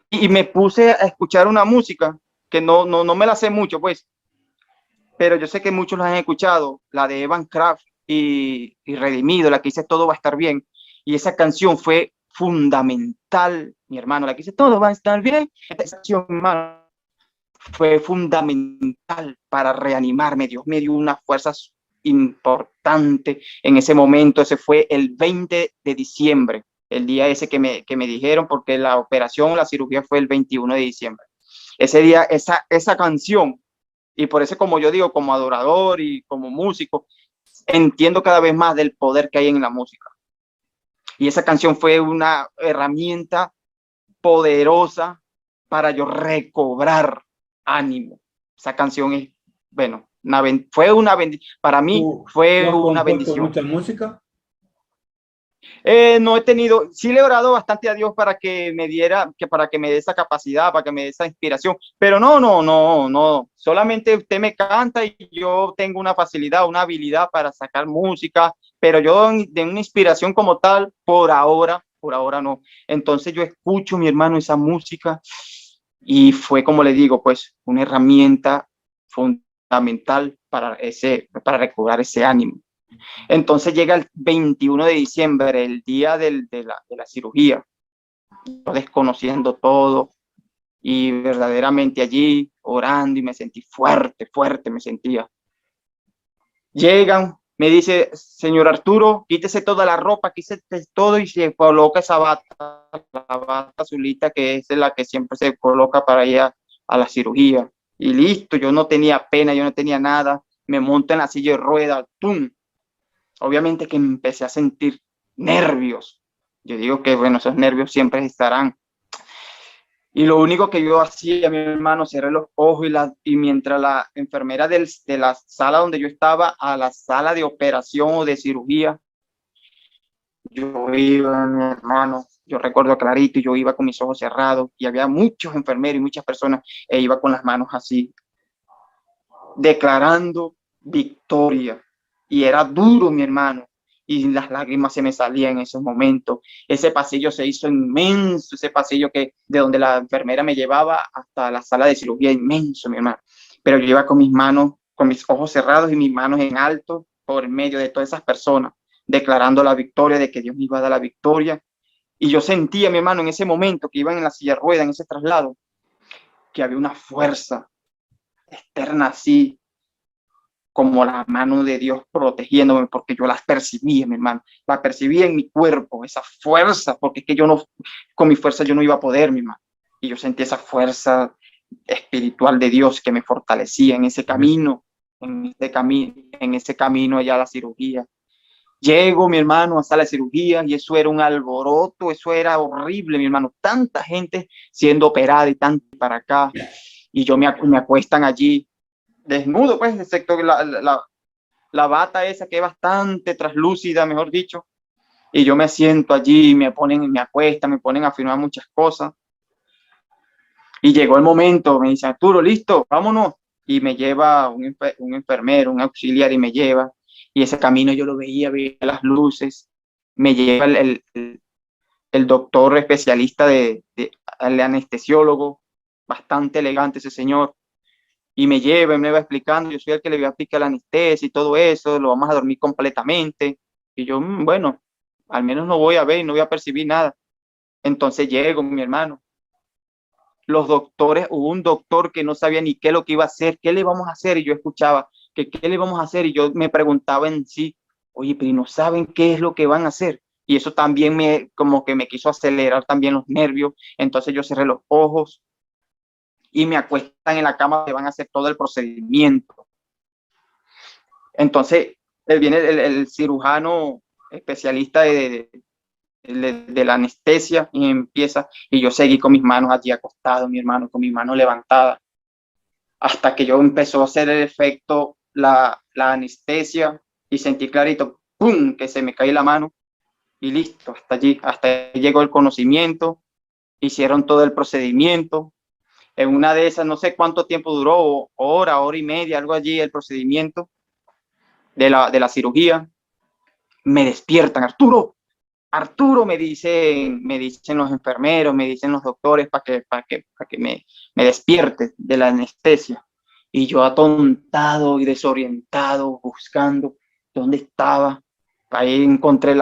Y me puse a escuchar una música que no me la sé mucho, pues, pero yo sé que muchos la han escuchado, la de Evan Kraft y Redimido, la que dice todo va a estar bien. Y esa canción fue fundamental, mi hermano, la que dice todo va a estar bien. Esa canción, hermano, fue fundamental para reanimarme. Dios me dio una fuerza importante en ese momento. Ese fue el 20 de diciembre, el día ese que me dijeron, porque la operación, la cirugía fue el 21 de diciembre. Ese día, esa canción, y por eso, como yo digo, como adorador y como músico, entiendo cada vez más del poder que hay en la música. Y esa canción fue una herramienta poderosa para yo recobrar ánimo. Esa canción es, bueno, fue una bendición. Para mí fue una bendición. ¿Mucha música? No he tenido, sí le he orado bastante a Dios para que me diera, para que me dé esa capacidad, para que me dé esa inspiración, pero no, solamente usted me canta y yo tengo una facilidad, una habilidad para sacar música, pero yo de una inspiración como tal, por ahora no. Entonces yo escucho, mi hermano, esa música y fue, como le digo, pues una herramienta fundamental para recobrar ese ánimo. Entonces llega el 21 de diciembre, el día de la cirugía, yo desconociendo todo y verdaderamente allí orando y me sentí fuerte, fuerte me sentía. Llegan, me dice, señor Arturo, quítese toda la ropa, quítese todo y se coloca esa bata, la bata azulita que es la que siempre se coloca para ir a la cirugía. Y listo, yo no tenía pena, yo no tenía nada, me monto en la silla de ruedas, ¡pum! Obviamente que empecé a sentir nervios. Yo digo que, bueno, esos nervios siempre estarán. Y lo único que yo hacía, mi hermano, cerré los ojos y mientras la enfermera de la sala donde yo estaba a la sala de operación o de cirugía, yo iba, mi hermano, yo recuerdo clarito, yo iba con mis ojos cerrados y había muchos enfermeros y muchas personas e iba con las manos así, declarando victoria. Y era duro, mi hermano, y las lágrimas se me salían en esos momentos. Ese pasillo se hizo inmenso, ese pasillo de donde la enfermera me llevaba hasta la sala de cirugía, inmenso, mi hermano. Pero yo iba con mis manos, con mis ojos cerrados y mis manos en alto por medio de todas esas personas, declarando la victoria, de que Dios me iba a dar la victoria. Y yo sentía, mi hermano, en ese momento que iban en la silla de ruedas, en ese traslado, que había una fuerza externa así, como la mano de Dios protegiéndome, porque yo las percibía, mi hermano, las percibía en mi cuerpo, esa fuerza, porque es que yo no, con mi fuerza yo no iba a poder, mi hermano, y yo sentí esa fuerza espiritual de Dios que me fortalecía en ese camino, en ese camino allá a la cirugía. Llego, mi hermano, hasta la cirugía y eso era un alboroto, eso era horrible, mi hermano, tanta gente siendo operada y tanto para acá, y me acuestan allí desnudo, pues, excepto la bata esa que es bastante traslúcida, mejor dicho, y yo me siento allí, me acuestan, me ponen a firmar muchas cosas, y llegó el momento, me dice, Arturo, listo, vámonos, y me lleva un enfermero, un auxiliar, y me lleva, y ese camino yo lo veía las luces, me lleva el doctor especialista el anestesiólogo, bastante elegante ese señor, y me lleva y me va explicando, yo soy el que le voy a aplicar la anestesia y todo eso, lo vamos a dormir completamente. Y yo, bueno, al menos no voy a ver y no voy a percibir nada. Entonces llego, mi hermano. Los doctores, hubo un doctor que no sabía ni qué es lo que iba a hacer, qué le vamos a hacer, y yo escuchaba que qué le vamos a hacer, y yo me preguntaba en sí, oye, pero no saben qué es lo que van a hacer. Y eso también como que me quiso acelerar también los nervios. Entonces yo cerré los ojos y me acuestan en la cama que van a hacer todo el procedimiento. Entonces, viene el cirujano especialista de la anestesia y empieza, y yo seguí con mis manos allí acostado, mi hermano, con mi mano levantada, hasta que yo empezó a hacer el efecto la anestesia y sentí clarito, ¡pum!, que se me cae la mano y listo, hasta ahí llegó el conocimiento, hicieron todo el procedimiento. En una de esas, no sé cuánto tiempo duró, hora y media, algo allí, el procedimiento de la cirugía. Me despiertan, Arturo, me dicen los enfermeros, me dicen los doctores para que me despierte de la anestesia. Y yo atontado y desorientado, buscando dónde estaba. Ahí encontré,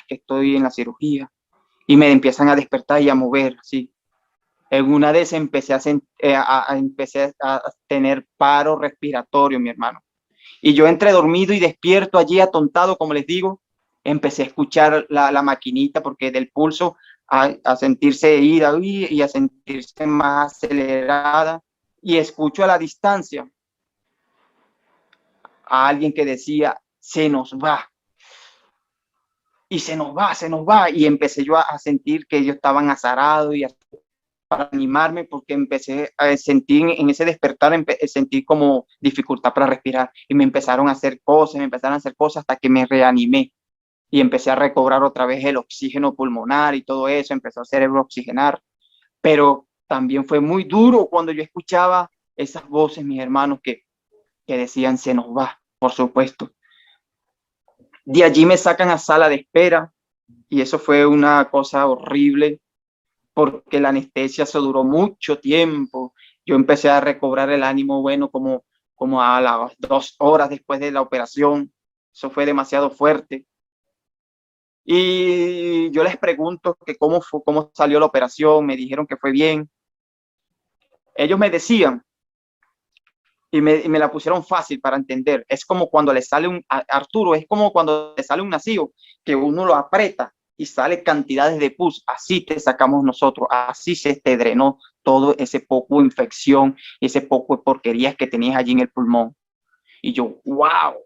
que estoy en la cirugía. Y me empiezan a despertar y a mover, así. En una de esas empecé a tener paro respiratorio, mi hermano. Y yo entre dormido y despierto allí atontado, como les digo, empecé a escuchar la maquinita porque del pulso a sentirse ida y a sentirse más acelerada. Y escucho a la distancia a alguien que decía, se nos va. Y se nos va, se nos va. Y empecé yo a sentir que ellos estaban azarados y para animarme porque empecé a sentir en ese despertar, sentí como dificultad para respirar y me empezaron a hacer cosas hasta que me reanimé y empecé a recobrar otra vez el oxígeno pulmonar y todo eso, empezó el cerebro a oxigenar, pero también fue muy duro cuando yo escuchaba esas voces, mis hermanos, que decían se nos va, por supuesto. De allí me sacan a sala de espera y eso fue una cosa horrible porque la anestesia se duró mucho tiempo. Yo empecé a recobrar el ánimo, bueno, como a las 2 horas después de la operación. Eso fue demasiado fuerte. Y yo les pregunto que cómo salió la operación, me dijeron que fue bien. Ellos me decían, y me la pusieron fácil para entender, es como cuando le sale Arturo, es como cuando le sale un nacido, que uno lo aprieta y sale cantidades de pus, así te sacamos nosotros, así se te drenó todo ese poco de infección, ese poco de porquerías que tenías allí en el pulmón. Y yo, wow.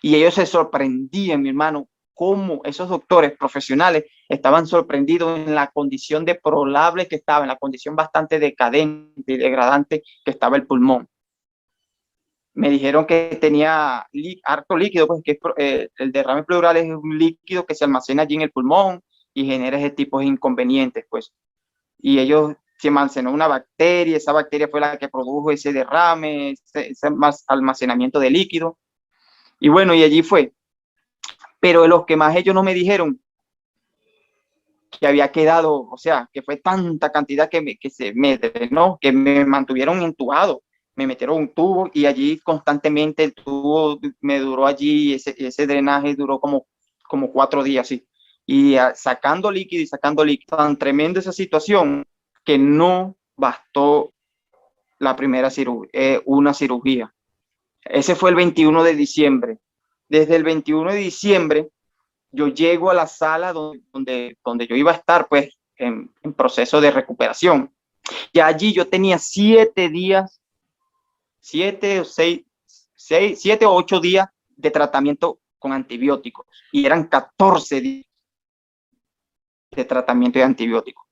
Y ellos se sorprendían, mi hermano, cómo esos doctores profesionales estaban sorprendidos en la condición deplorable que estaba, en la condición bastante decadente y degradante que estaba el pulmón. Me dijeron que tenía harto líquido, pues que el derrame pleural es un líquido que se almacena allí en el pulmón y genera ese tipo de inconvenientes, pues. Y ellos se almacenó una bacteria, esa bacteria fue la que produjo ese derrame, ese almacenamiento de líquido. Y bueno, y allí fue. Pero los que más ellos no me dijeron que había quedado, o sea, que fue tanta cantidad que se me drenó, que me mantuvieron entubado. Me metieron un tubo y allí constantemente el tubo me duró allí, ese drenaje duró como 4 días, sí. Y sacando líquido, tan tremenda esa situación que no bastó la primera una cirugía. Ese fue el 21 de diciembre. Desde el 21 de diciembre yo llego a la sala donde yo iba a estar, pues, en proceso de recuperación. Y allí yo tenía 7 días, 7 o 8 días de tratamiento con antibióticos. Y eran 14 días de tratamiento de antibióticos.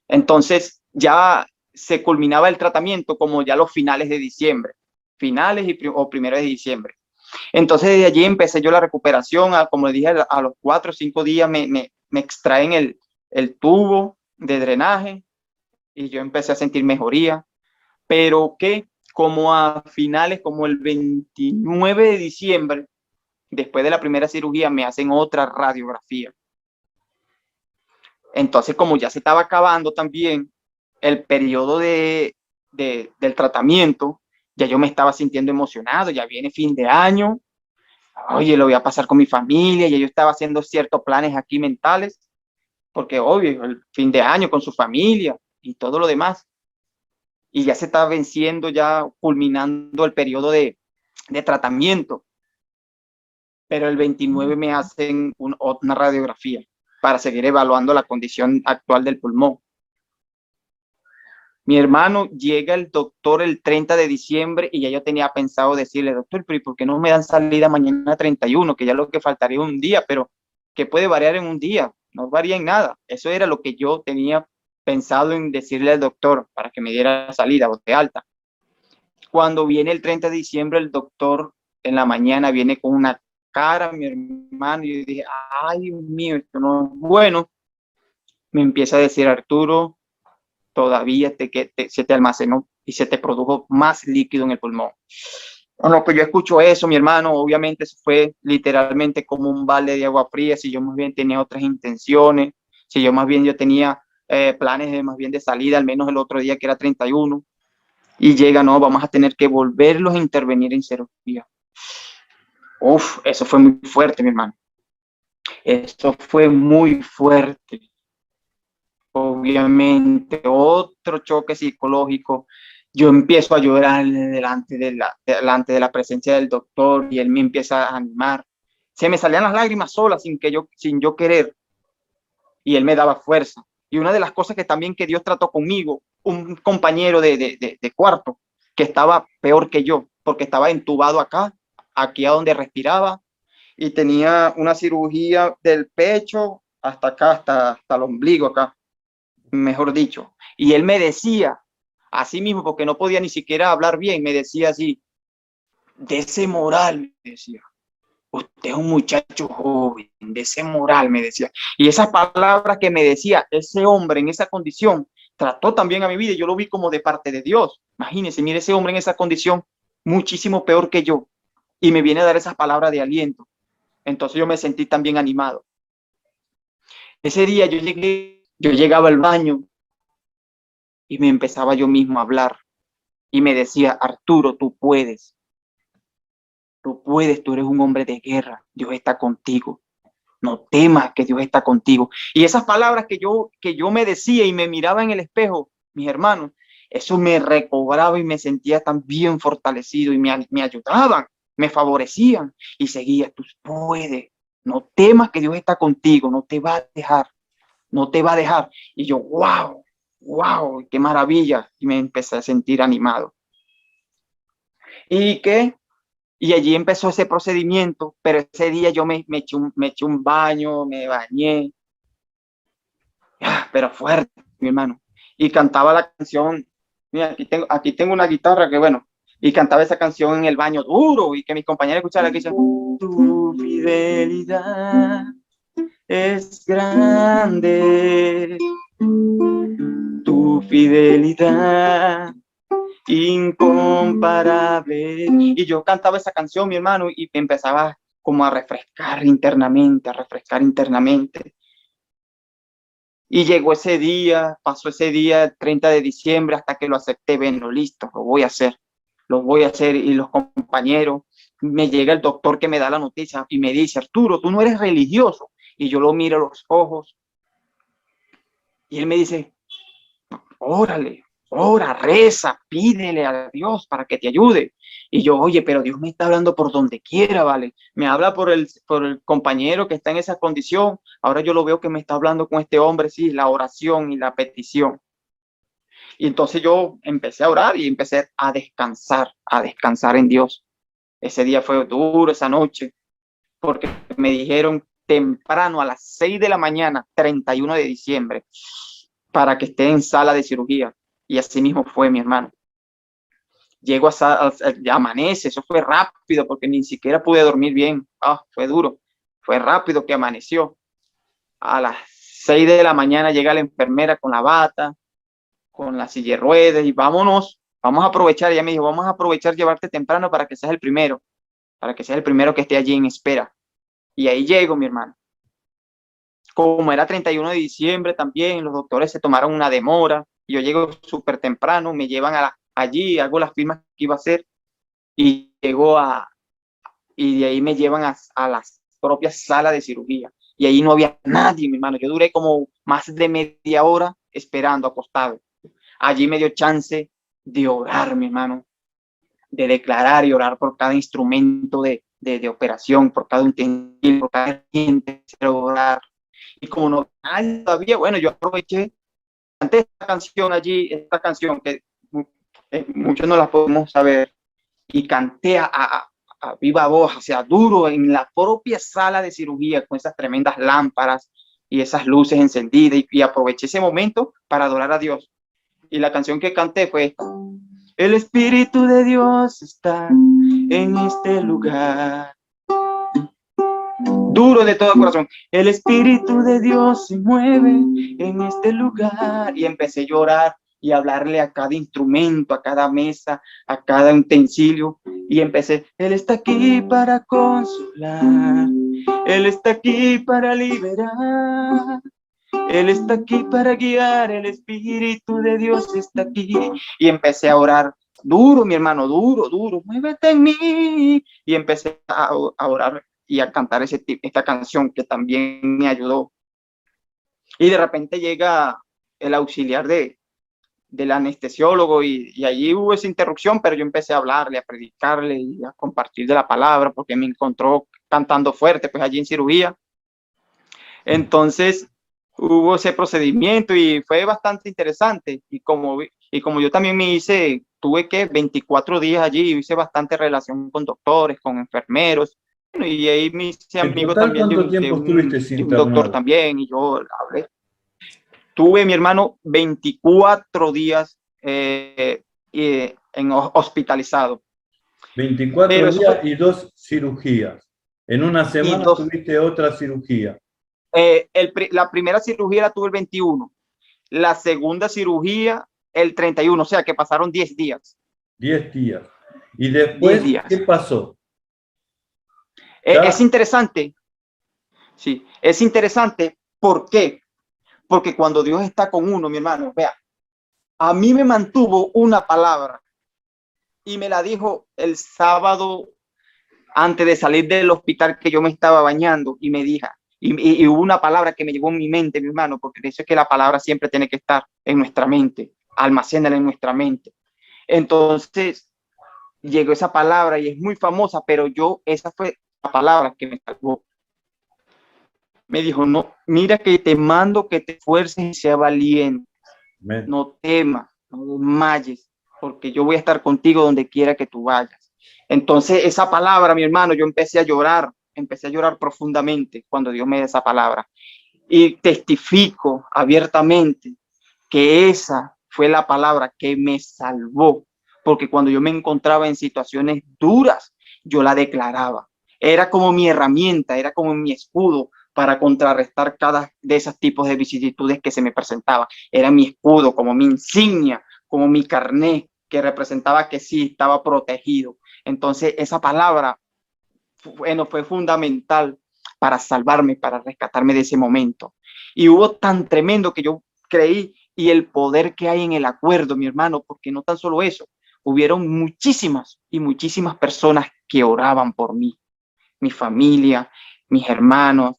Entonces ya se culminaba el tratamiento como ya los finales de diciembre, finales o primeros de diciembre. Entonces de allí empecé yo la recuperación, como le dije, a los 4 o 5 días me extraen el tubo de drenaje y yo empecé a sentir mejoría, pero que como a finales, como el 29 de diciembre, después de la primera cirugía, me hacen otra radiografía. Entonces, como ya se estaba acabando también el periodo del tratamiento, ya yo me estaba sintiendo emocionado, ya viene fin de año, oye, lo voy a pasar con mi familia, y yo estaba haciendo ciertos planes aquí mentales, porque obvio, el fin de año con su familia y todo lo demás, y ya se está venciendo, ya culminando el periodo de tratamiento, pero el 29 me hacen una radiografía para seguir evaluando la condición actual del pulmón. Mi hermano, llega el doctor el 30 de diciembre y ya yo tenía pensado decirle, doctor, pero ¿por qué no me dan salida mañana 31? Que ya lo que faltaría un día, pero que puede variar en un día, no varía en nada. Eso era lo que yo tenía pensado en decirle al doctor para que me diera salida o de alta. Cuando viene el 30 de diciembre, el doctor en la mañana viene con una cara, mi hermano, y yo dije, ay, Dios mío, esto no es bueno. Me empieza a decir, Arturo, todavía se te almacenó y se te produjo más líquido en el pulmón. Bueno, pues yo escucho eso, mi hermano, obviamente eso fue literalmente como un balde de agua fría, si yo más bien tenía otras intenciones, si yo más bien yo tenía planes de más bien de salida, al menos el otro día que era 31, y llega, no, vamos a tener que volverlos a intervenir en cirugía. Uf, eso fue muy fuerte, mi hermano. Eso fue muy fuerte. Obviamente, otro choque psicológico. Yo empiezo a llorar delante de la presencia del doctor y él me empieza a animar. Se me salían las lágrimas solas sin yo querer, y él me daba fuerza. Y una de las cosas que también que Dios trató conmigo, un compañero de cuarto que estaba peor que yo, porque estaba entubado acá, aquí a donde respiraba, y tenía una cirugía del pecho hasta acá, hasta el ombligo acá, mejor dicho. Y él me decía, así mismo, porque no podía ni siquiera hablar bien, me decía así, de ese moral, me decía, usted es un muchacho joven, de ese moral, me decía. Y esas palabras que me decía ese hombre en esa condición, trató también a mi vida y yo lo vi como de parte de Dios. Imagínense, mire ese hombre en esa condición, muchísimo peor que yo, y me viene a dar esas palabras de aliento. Entonces yo me sentí también animado. Ese día yo llegaba al baño y me empezaba yo mismo a hablar y me decía, Arturo, tú puedes, tú eres un hombre de guerra, Dios está contigo, no temas que Dios está contigo. Y esas palabras que yo me decía y me miraba en el espejo, mis hermanos, eso me recobraba y me sentía tan bien fortalecido y me ayudaban, me favorecían y seguía, tú puedes, no temas que Dios está contigo, no te va a dejar, no te va a dejar. Y yo, wow, wow, qué maravilla. Y me empecé a sentir animado. Y allí empezó ese procedimiento, pero ese día yo me eché un baño, me bañé, pero fuerte, mi hermano. Y cantaba la canción, mira, aquí tengo una guitarra que bueno, y cantaba esa canción en el baño duro y que mis compañeros escucharan que dicen, tu fidelidad es grande, tu fidelidad incomparable. Y yo cantaba esa canción, mi hermano, y empezaba como a refrescar internamente, a refrescar internamente. Y llegó ese día, pasó ese día, el 30 de diciembre, hasta que lo acepté. Bueno, listo, lo voy a hacer. Y los compañeros, me llega el doctor que me da la noticia y me dice, Arturo, tú no eres religioso. Y yo lo miro a los ojos y él me dice, órale, ora, reza, pídele a Dios para que te ayude. Y yo, oye, pero Dios me está hablando por donde quiera, ¿vale? Me habla por el compañero que está en esa condición. Ahora yo lo veo que me está hablando con este hombre, sí, la oración y la petición. Y entonces yo empecé a orar y empecé a descansar en Dios. Ese día fue duro, esa noche, porque me dijeron temprano a las 6 de la mañana, 31 de diciembre, para que esté en sala de cirugía. Y así mismo fue, mi hermano. Llego amanece, eso fue rápido porque ni siquiera pude dormir bien. Fue duro, fue rápido que amaneció. A las 6 de la mañana llega la enfermera con la bata, con la silla de ruedas y vámonos, vamos a aprovechar. Ella me dijo, vamos a aprovechar llevarte temprano para que seas el primero, que esté allí en espera. Y ahí llego, mi hermano. Como era 31 de diciembre también, los doctores se tomaron una demora. Yo llego súper temprano, me llevan allí, hago las firmas que iba a hacer y y de ahí me llevan a las propias salas de cirugía. Y ahí no había nadie, mi hermano. Yo duré como más de media hora esperando acostado. Allí me dio chance de orar, mi hermano, de declarar y orar por cada instrumento de operación, por cada utensilio, por cada gente, orar. Y como no hay todavía, bueno, yo aproveché, canté esta canción allí, esta canción que muchos no la podemos saber, y canté a viva voz, o sea, duro, en la propia sala de cirugía, con esas tremendas lámparas y esas luces encendidas, y aproveché ese momento para adorar a Dios. Y la canción que canté fue: el Espíritu de Dios está en este lugar. Duro de todo corazón. El Espíritu de Dios se mueve en este lugar. Y empecé a llorar y a hablarle a cada instrumento, a cada mesa, a cada utensilio. Y empecé: Él está aquí para consolar. Él está aquí para liberar. Él está aquí para guiar, el Espíritu de Dios está aquí. Y empecé a orar duro, mi hermano, duro, duro, muévete en mí. Y empecé a orar y a cantar esta canción que también me ayudó. Y de repente llega el auxiliar del anestesiólogo y allí hubo esa interrupción, pero yo empecé a hablarle, a predicarle y a compartir de la palabra porque me encontró cantando fuerte, pues allí en cirugía. Entonces hubo ese procedimiento y fue bastante interesante. Y como yo también tuve que 24 días allí, hice bastante relación con doctores, con enfermeros. Y ahí me hice ¿En amigo total también cuánto tiempo estuviste de un doctor internado? también. Y yo hablé. Tuve, mi hermano, 24 días hospitalizado. 24 Pero eso días fue, y 2 cirugías. En una y semana dos, tuviste otra cirugía. la primera cirugía la tuve el 21. La segunda cirugía el 31, o sea que pasaron 10 días. 10 días. ¿Y 10 después qué días. pasó? Es Ya interesante, sí, es interesante. ¿Por qué? Porque cuando Dios está con uno, mi hermano, vea, a mí me mantuvo una palabra y me la dijo el sábado antes de salir del hospital que yo me estaba bañando y me dijo, y hubo una palabra que me llegó en mi mente, mi hermano, porque dice que la palabra siempre tiene que estar en nuestra mente, almacénala en nuestra mente. Entonces llegó esa palabra y es muy famosa, pero esa fue la palabra que me salvó. Me dijo: no, mira que te mando que te esfuerces y sea valiente, no temas, no desmayes, porque yo voy a estar contigo donde quiera que tú vayas. Entonces esa palabra, mi hermano, yo empecé a llorar profundamente cuando Dios me dio esa palabra. Y testifico abiertamente que esa fue la palabra que me salvó, porque cuando yo me encontraba en situaciones duras, yo la declaraba. Era como mi herramienta, era como mi escudo para contrarrestar cada de esos tipos de vicisitudes que se me presentaban. Era mi escudo, como mi insignia, como mi carné, que representaba que sí, estaba protegido. Entonces, esa palabra, bueno, fue fundamental para salvarme, para rescatarme de ese momento. Y hubo tan tremendo que yo creí, y el poder que hay en el acuerdo, mi hermano, porque no tan solo eso, hubieron muchísimas y muchísimas personas que oraban por mí, mi familia, mis hermanos,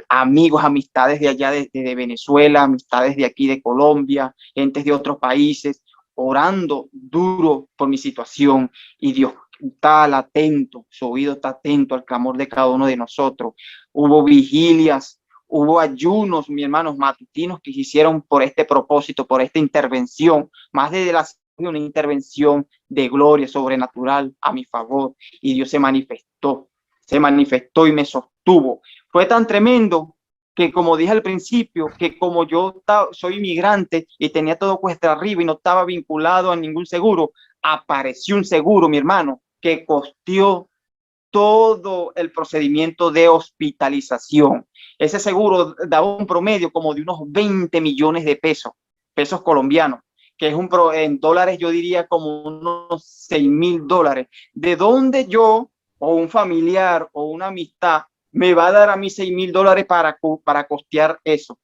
amigos, amistades de allá de Venezuela, amistades de aquí de Colombia, gentes de otros países. orando duro por mi situación, y Dios está atento, su oído está atento al clamor de cada uno de nosotros. Hubo vigilias, hubo ayunos, mis hermanos, matutinos que se hicieron por este propósito, por esta intervención, más de una intervención de gloria sobrenatural a mi favor, y Dios se manifestó y me sostuvo. Fue tan tremendo que, como dije al principio, que como yo soy inmigrante y tenía todo cuesta arriba y no estaba vinculado a ningún seguro, apareció un seguro, mi hermano, que costeó todo el procedimiento de hospitalización. Ese seguro daba un promedio como de unos 20 millones de pesos colombianos, que es en dólares yo diría como unos $6,000. ¿De dónde yo o un familiar o una amistad me va a dar a mí $6,000 para costear eso?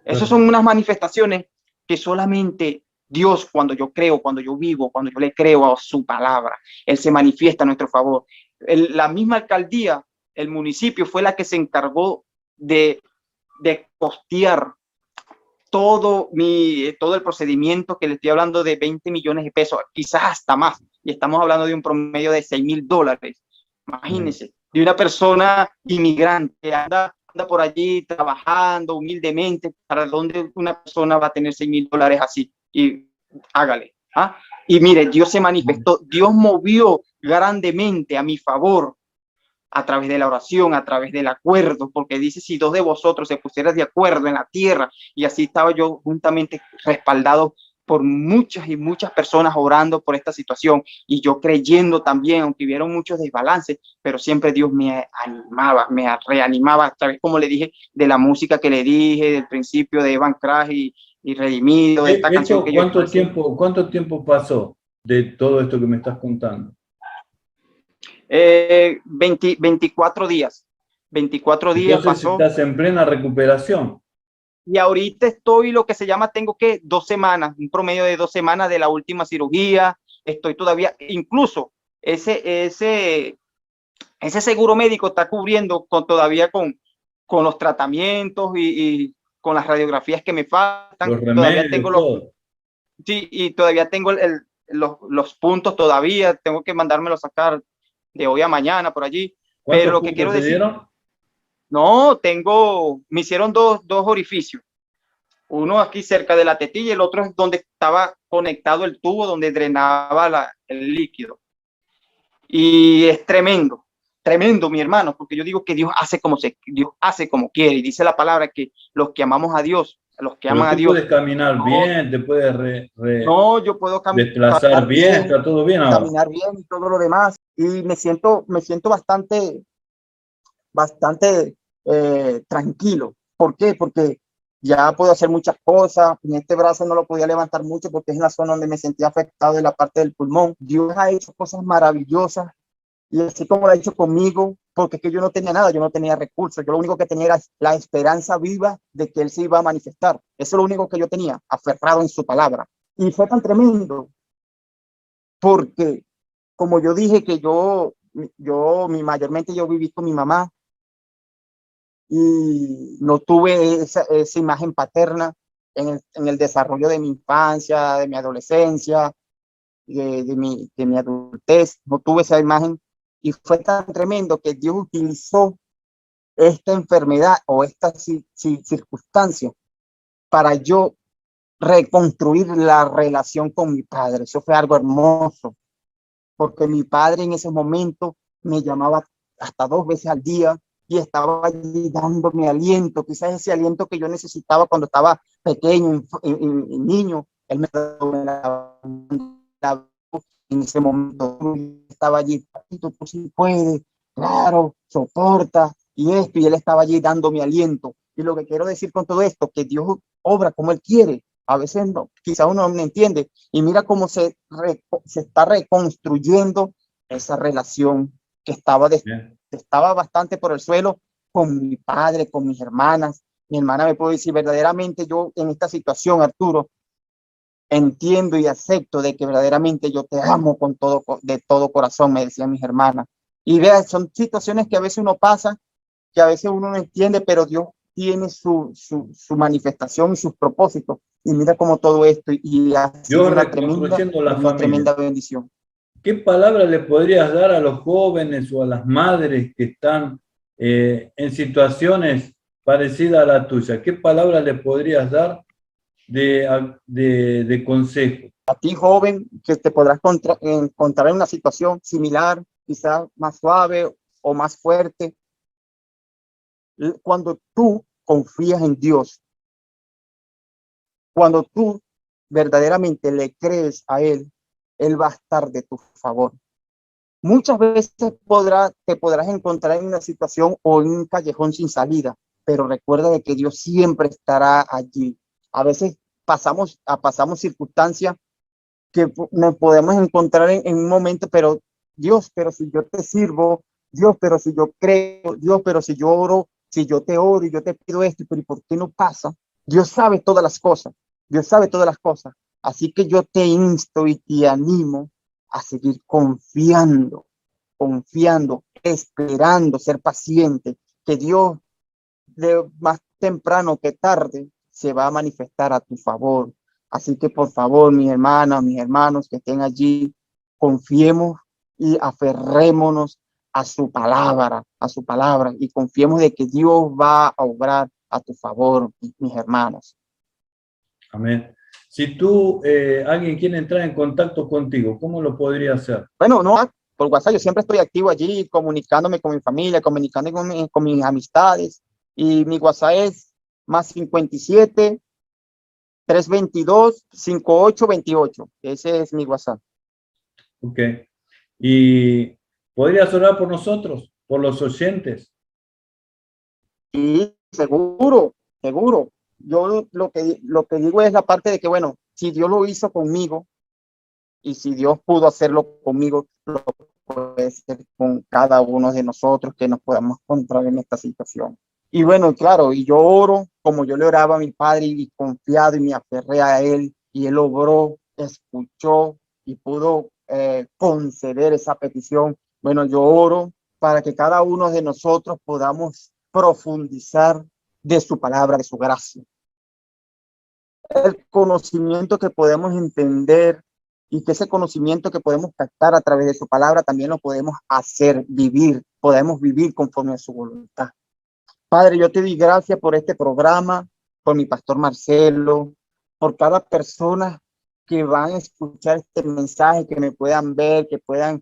Esas son unas manifestaciones que solamente Dios, cuando yo creo, cuando yo vivo, cuando yo le creo a su palabra, Él se manifiesta a nuestro favor. La misma alcaldía, el municipio, fue la que se encargó de costear todo el procedimiento, que le estoy hablando de 20 millones de pesos, quizás hasta más, y estamos hablando de un promedio de $6,000. Imagínense, de una persona inmigrante que anda por allí trabajando humildemente, ¿para dónde una persona va a tener $6,000 así? Y hágale. ¿Ah? Y mire, Dios se manifestó, Dios movió grandemente a mi favor a través de la oración, a través del acuerdo, porque dice, si dos de vosotros se pusieran de acuerdo en la tierra, y así estaba yo juntamente respaldado por muchas y muchas personas orando por esta situación, y yo creyendo también, aunque hubieron muchos desbalances, pero siempre Dios me animaba, me reanimaba, a través, como le dije, de la música que le dije, del principio de Evan Craig y Redimido, de esta canción que yo... ¿Cuánto tiempo pasó de todo esto que me estás contando? 24 días. 24 días Entonces pasó. estás en plena recuperación. Y ahorita estoy lo que se llama, tengo que 2 semanas, un promedio de 2 semanas de la última cirugía. Estoy todavía, incluso ese seguro médico está cubriendo todavía con los tratamientos y con las radiografías que me faltan. Los Todavía remedios, tengo todo. sí, y todavía tengo los puntos todavía, tengo que mandármelo a sacar de hoy a mañana por allí. Pero ¿Cuántos lo que puntos quiero te decir, dieron? no, me hicieron dos orificios. Uno aquí cerca de la tetilla y el otro es donde estaba conectado el tubo donde drenaba el líquido. Y es tremendo, tremendo, mi hermano, porque yo digo que Dios hace como quiere. Y dice la palabra que los que amamos a Dios, los que aman a Dios. Puedes caminar bien, te puedes no, yo puedo desplazar bien, está todo bien ahora. Caminar bien y todo lo demás. Y me siento bastante tranquilo. ¿Por qué? Porque ya puedo hacer muchas cosas. En este brazo no lo podía levantar mucho porque es en la zona donde me sentía afectado de la parte del pulmón. Dios ha hecho cosas maravillosas y así como lo ha hecho conmigo, porque es que yo no tenía nada, yo no tenía recursos. Yo lo único que tenía era la esperanza viva de que Él se iba a manifestar. Eso es lo único que yo tenía, aferrado en su palabra. Y fue tan tremendo porque, como yo dije que mayormente yo viví con mi mamá, y no tuve esa imagen paterna en el desarrollo de mi infancia, de mi adolescencia, de mi adultez. No tuve esa imagen y fue tan tremendo que Dios utilizó esta enfermedad o esta circunstancia para yo reconstruir la relación con mi padre. Eso fue algo hermoso, porque mi padre en ese momento me llamaba hasta 2 veces al día y estaba allí dándome aliento, quizás ese aliento que yo necesitaba cuando estaba pequeño, niño. Él me daba en ese momento, estaba allí, tú sí puedes, claro, soporta, y él estaba allí dándome aliento. Y lo que quiero decir con todo esto, que Dios obra como Él quiere. A veces no, quizá uno no entiende, y mira cómo se está reconstruyendo esa relación que estaba bastante por el suelo con mi padre, con mis hermanas. Mi hermana me puede decir, verdaderamente yo en esta situación, Arturo, entiendo y acepto de que verdaderamente yo te amo de todo corazón, me decían mis hermanas. Y vean, son situaciones que a veces uno pasa, que a veces uno no entiende, pero Dios tiene su manifestación y sus propósitos Y mira cómo todo esto y ha sido Dios reconstruyendo la una familia. tremenda bendición. ¿Qué palabra le podrías dar a los jóvenes o a las madres que están en situaciones parecidas a la tuya? ¿Qué palabra le podrías dar de consejo? A ti, joven, que te podrás encontrar en una situación similar, quizás más suave o más fuerte, cuando tú confías en Dios, cuando tú verdaderamente le crees a Él va a estar de tu favor. Muchas veces te podrás encontrar en una situación o en un callejón sin salida, pero recuerda de que Dios siempre estará allí. A veces pasamos circunstancias que nos podemos encontrar en un momento, pero Dios, pero si yo te sirvo, Dios, pero si yo creo, Dios, pero si yo oro, si yo te oro y yo te pido esto, pero ¿y por qué no pasa? Dios sabe todas las cosas, Dios sabe todas las cosas. Así que yo te insto y te animo a seguir confiando, esperando, ser paciente, que Dios de más temprano que tarde se va a manifestar a tu favor. Así que por favor, mis hermanas, mis hermanos que estén allí, confiemos y aferrémonos a su palabra y confiemos de que Dios va a obrar a tu favor, mis hermanos. Amén. Si tú, alguien quiere entrar en contacto contigo, ¿cómo lo podría hacer? Bueno, no, por WhatsApp yo siempre estoy activo allí, comunicándome con mi familia, comunicándome con mis amistades. Y mi WhatsApp es más 57 322 5828. Ese es mi WhatsApp. Ok. ¿Y podrías orar por nosotros, por los oyentes? Y seguro, seguro. Yo lo que digo es la parte de que, bueno, si Dios lo hizo conmigo y si Dios pudo hacerlo conmigo, lo puede hacer con cada uno de nosotros que nos podamos encontrar en esta situación. Y bueno, claro, y yo oro como yo le oraba a mi padre y confiado y me aferré a él y él obró, escuchó y pudo conceder esa petición. Bueno, yo oro para que cada uno de nosotros podamos profundizar de su palabra, de su gracia. El conocimiento que podemos entender y que ese conocimiento que podemos captar a través de su palabra también lo podemos hacer vivir, podemos vivir conforme a su voluntad. Padre, yo te doy gracias por este programa, por mi pastor Marcelo, por cada persona que van a escuchar este mensaje, que me puedan ver, que puedan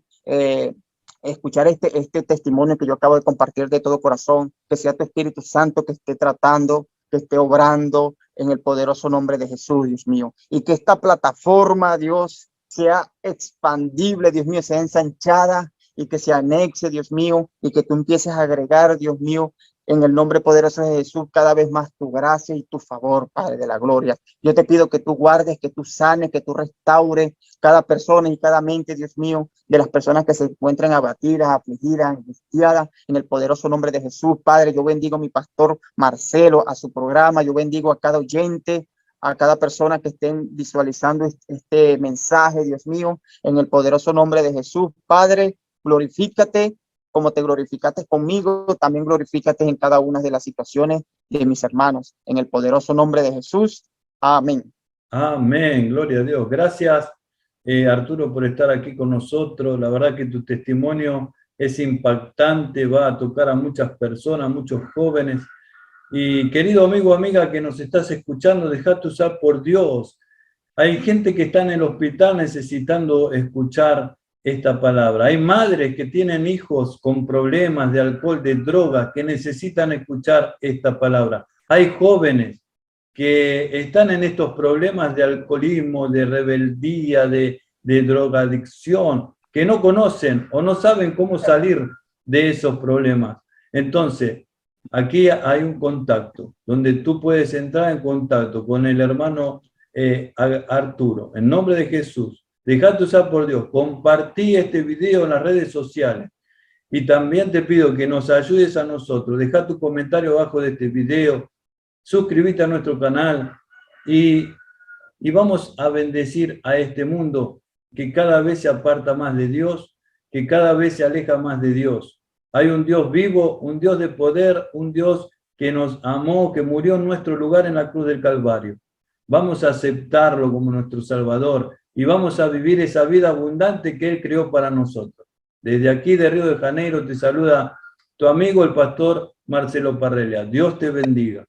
escuchar este testimonio que yo acabo de compartir de todo corazón, que sea tu Espíritu Santo que esté tratando, que esté obrando en el poderoso nombre de Jesús, Dios mío, y que esta plataforma, Dios, sea expandible, Dios mío, sea ensanchada y que se anexe, Dios mío, y que tú empieces a agregar, Dios mío, en el nombre poderoso de Jesús, cada vez más tu gracia y tu favor, Padre de la gloria. Yo te pido que tú guardes, que tú sanes, que tú restaures cada persona y cada mente, Dios mío, de las personas que se encuentran abatidas, afligidas, angustiadas, en el poderoso nombre de Jesús. Padre, yo bendigo a mi pastor Marcelo, a su programa, yo bendigo a cada oyente, a cada persona que estén visualizando este mensaje, Dios mío, en el poderoso nombre de Jesús. Padre, glorifícate como te glorificaste conmigo, también glorifícate en cada una de las situaciones de mis hermanos. En el poderoso nombre de Jesús. Amén. Amén, gloria a Dios. Gracias, Arturo, por estar aquí con nosotros. La verdad que tu testimonio es impactante, va a tocar a muchas personas, muchos jóvenes. Y querido amigo, amiga que nos estás escuchando, dejate usar por Dios. Hay gente que está en el hospital necesitando escuchar esta palabra. Hay madres que tienen hijos con problemas de alcohol, de drogas, que necesitan escuchar esta palabra. Hay jóvenes que están en estos problemas de alcoholismo, de rebeldía, de drogadicción, que no conocen o no saben cómo salir de esos problemas. Entonces, aquí hay un contacto, donde tú puedes entrar en contacto con el hermano Arturo. En nombre de Jesús, dejate usar por Dios, compartí este video en las redes sociales. Y también te pido que nos ayudes a nosotros. Deja tu comentario abajo de este video, suscríbete a nuestro canal y vamos a bendecir a este mundo que cada vez se aparta más de Dios, que cada vez se aleja más de Dios. Hay un Dios vivo, un Dios de poder, un Dios que nos amó, que murió en nuestro lugar en la cruz del Calvario. vamos a aceptarlo como nuestro Salvador y vamos a vivir esa vida abundante que Él creó para nosotros. Desde aquí de Río de Janeiro te saluda tu amigo el pastor Marcelo Parrelia. Dios te bendiga.